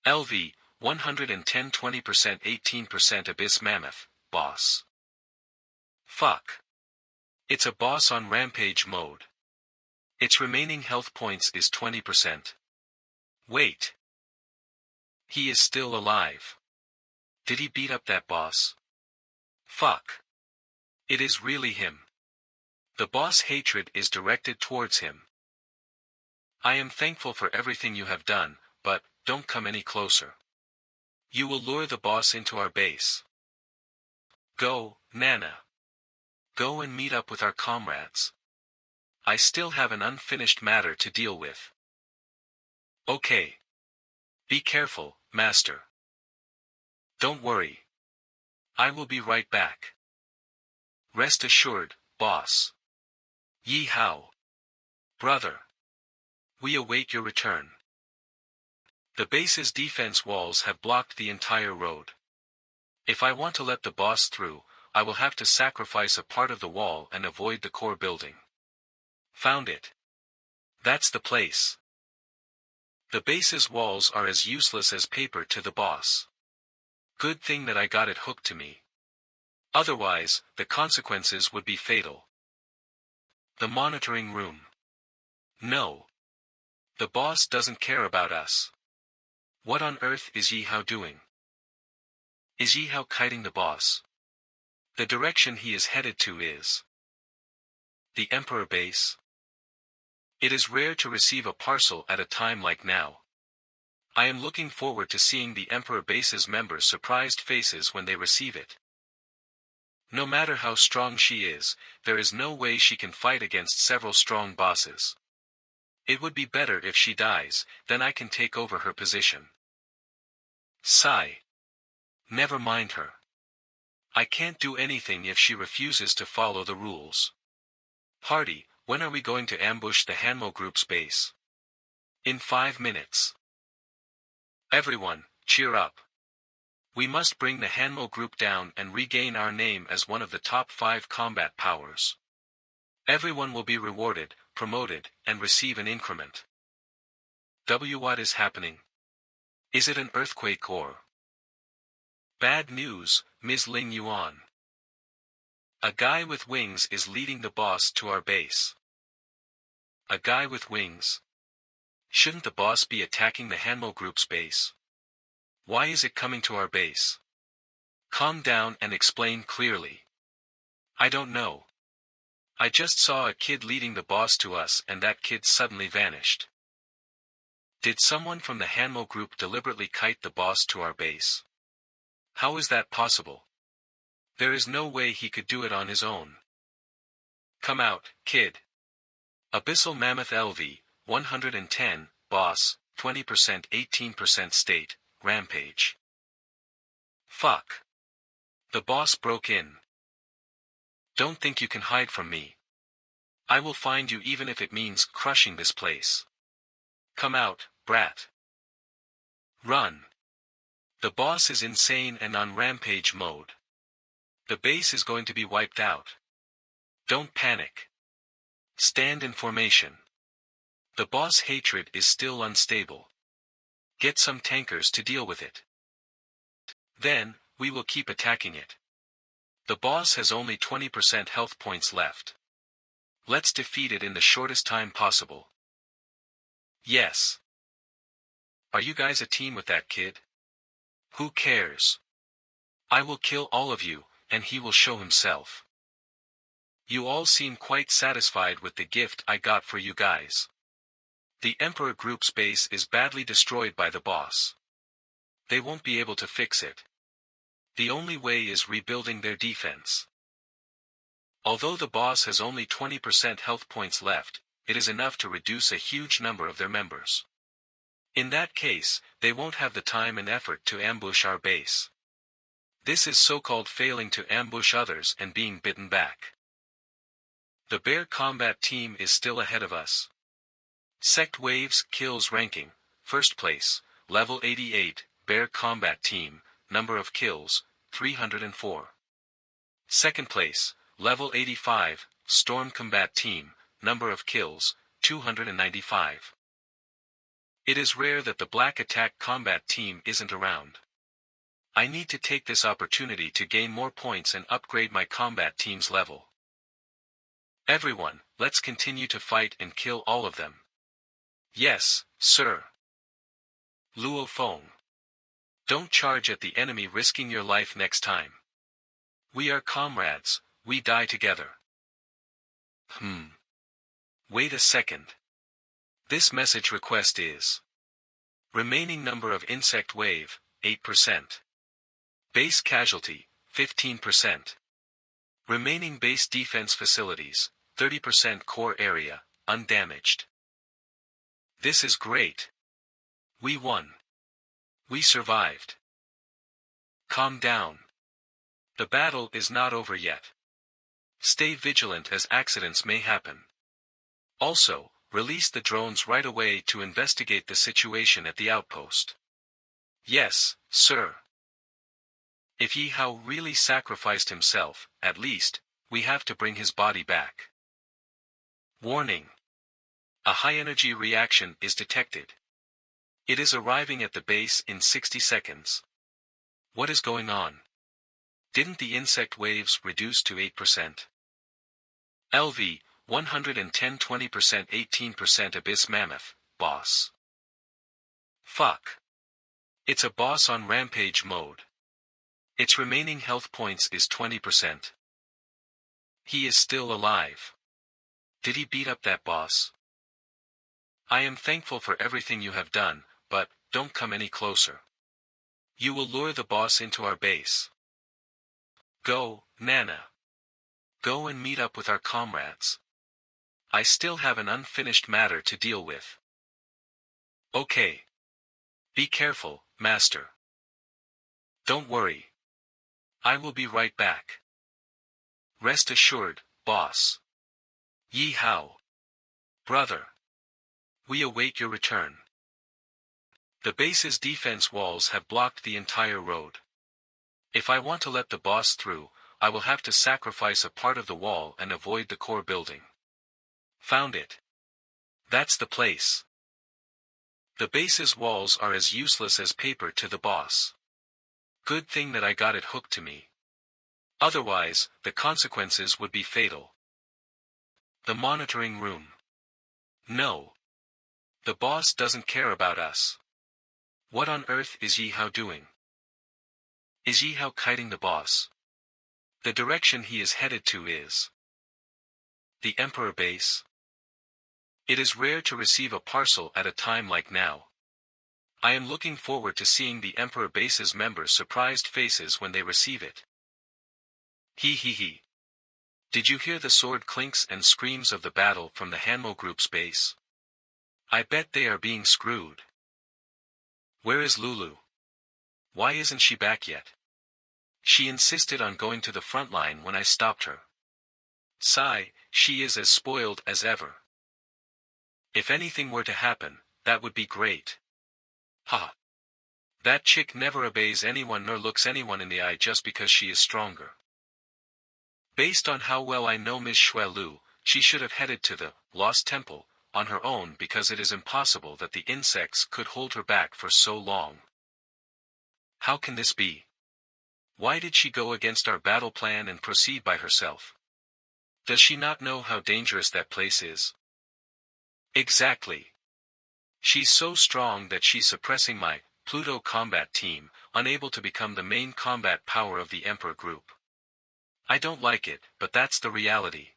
LV, 110 20% 18% Abyss Mammoth, boss. Fuck. It's a boss on rampage mode. Its remaining health points is 20%. Wait. He is still alive. Did he beat up that boss? Fuck. It is really him. The boss' hatred is directed towards him. I am thankful for everything you have done, but, don't come any closer. You will lure the boss into our base. Go, Nana. Go and meet up with our comrades. I still have an unfinished matter to deal with. Okay. Be careful, Master. Don't worry. I will be right back. Rest assured, boss. Yi Hao. Brother. We await your return. The base's defense walls have blocked the entire road. If I want to let the boss through, I will have to sacrifice a part of the wall and avoid the core building. Found it. That's the place. The base's walls are as useless as paper to the boss. Good thing that I got it hooked to me. Otherwise, the consequences would be fatal. The monitoring room. No. The boss doesn't care about us. What on earth is Yi Hao doing? Is Yi Hao kiting the boss? The direction he is headed to is the Emperor base. It is rare to receive a parcel at a time like now. I am looking forward to seeing the Emperor base's members' surprised faces when they receive it. No matter how strong she is, there is no way she can fight against several strong bosses. It would be better if she dies, then I can take over her position. Sigh. Never mind her. I can't do anything if she refuses to follow the rules. Hardy, when are we going to ambush the MANHWA group's base? In 5 minutes. Everyone, cheer up. We must bring the MANHWA group down and regain our name as one of the top 5 combat powers. Everyone will be rewarded, promoted, and receive an increment. What is happening? Is it an earthquake or? Bad news, Ms. Ling Yuan. A guy with wings is leading the boss to our base. A guy with wings? Shouldn't the boss be attacking the MANHWA group's base? Why is it coming to our base? Calm down and explain clearly. I don't know. I just saw a kid leading the boss to us and that kid suddenly vanished. Did someone from the MANHWA group deliberately kite the boss to our base? How is that possible? There is no way he could do it on his own. Come out, kid. Abyssal Mammoth LV, 110, boss, 20% 18% state, rampage. Fuck. The boss broke in. Don't think you can hide from me. I will find you even if it means crushing this place. Come out, brat. Run. The boss is insane and on rampage mode. The base is going to be wiped out. Don't panic. Stand in formation. The boss hatred is still unstable. Get some tankers to deal with it. Then, we will keep attacking it. The boss has only 20% health points left. Let's defeat it in the shortest time possible. Yes. Are you guys a team with that kid? Who cares? I will kill all of you, and he will show himself. You all seem quite satisfied with the gift I got for you guys. The Emperor group's base is badly destroyed by the boss. They won't be able to fix it. The only way is rebuilding their defense. Although the boss has only 20% health points left, it is enough to reduce a huge number of their members. In that case, they won't have the time and effort to ambush our base. This is so-called failing to ambush others and being bitten back. The bear combat team is still ahead of us. Sect Waves Kills Ranking, First Place, Level 88, Bear Combat Team, Number of Kills, 304. Second Place, Level 85, Storm Combat Team, Number of Kills, 295. It is rare that the Black Attack Combat Team isn't around. I need to take this opportunity to gain more points and upgrade my combat team's level. Everyone, let's continue to fight and kill all of them. Yes, sir. Luo Feng. Don't charge at the enemy risking your life next time. We are comrades, we die together. Wait a second. This message request is remaining number of insect wave, 8%. Base casualty, 15%. Remaining base defense facilities, 30% core area, undamaged. This is great. We won. We survived. Calm down. The battle is not over yet. Stay vigilant as accidents may happen. Also, release the drones right away to investigate the situation at the outpost. Yes, sir. If Yi Hao really sacrificed himself, at least, we have to bring his body back. Warning. A high-energy reaction is detected. It is arriving at the base in 60 seconds. What is going on? Didn't the insect waves reduce to 8%? LV, 110 20% 18% Abyss Mammoth, boss. Fuck. It's a boss on rampage mode. Its remaining health points is 20%. He is still alive. Did he beat up that boss? I am thankful for everything you have done, but don't come any closer. You will lure the boss into our base. Go, Nana. Go and meet up with our comrades. I still have an unfinished matter to deal with. Okay. Be careful, Master. Don't worry. I will be right back. Rest assured, boss. Yi Hao. Brother. We await your return. The base's defense walls have blocked the entire road. If I want to let the boss through, I will have to sacrifice a part of the wall and avoid the core building. Found it. That's the place. The base's walls are as useless as paper to the boss. Good thing that I got it hooked to me. Otherwise, the consequences would be fatal. The monitoring room. No. The boss doesn't care about us. What on earth is Yi Hao doing? Is Yi Hao kiting the boss? The direction he is headed to is the Emperor base. It is rare to receive a parcel at a time like now. I am looking forward to seeing the Emperor base's members' surprised faces when they receive it. He. Did you hear the sword clinks and screams of the battle from the Hanmo group's base? I bet they are being screwed. Where is Lulu? Why isn't she back yet? She insisted on going to the front line when I stopped her. Sigh, she is as spoiled as ever. If anything were to happen, that would be great. Ha! That chick never obeys anyone nor looks anyone in the eye just because she is stronger. Based on how well I know Ms. Xuelu, she should have headed to the Lost Temple on her own because it is impossible that the insects could hold her back for so long. How can this be? Why did she go against our battle plan and proceed by herself? Does she not know how dangerous that place is? Exactly. She's so strong that she's suppressing my Pluto combat team, unable to become the main combat power of the Emperor group. I don't like it, but that's the reality.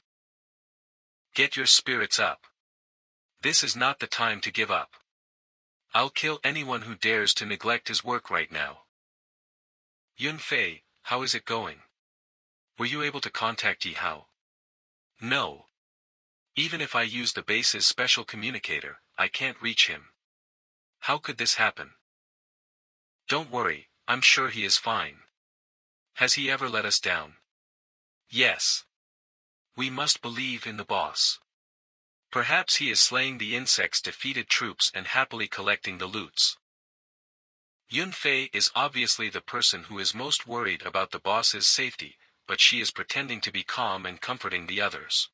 Get your spirits up. This is not the time to give up. I'll kill anyone who dares to neglect his work right now. Yunfei, how is it going? Were you able to contact Yi Hao? No. Even if I use the base's special communicator, I can't reach him. How could this happen? Don't worry, I'm sure he is fine. Has he ever let us down? Yes. We must believe in the boss. Perhaps he is slaying the insects' defeated troops and happily collecting the loots. Yunfei is obviously the person who is most worried about the boss's safety, but she is pretending to be calm and comforting the others.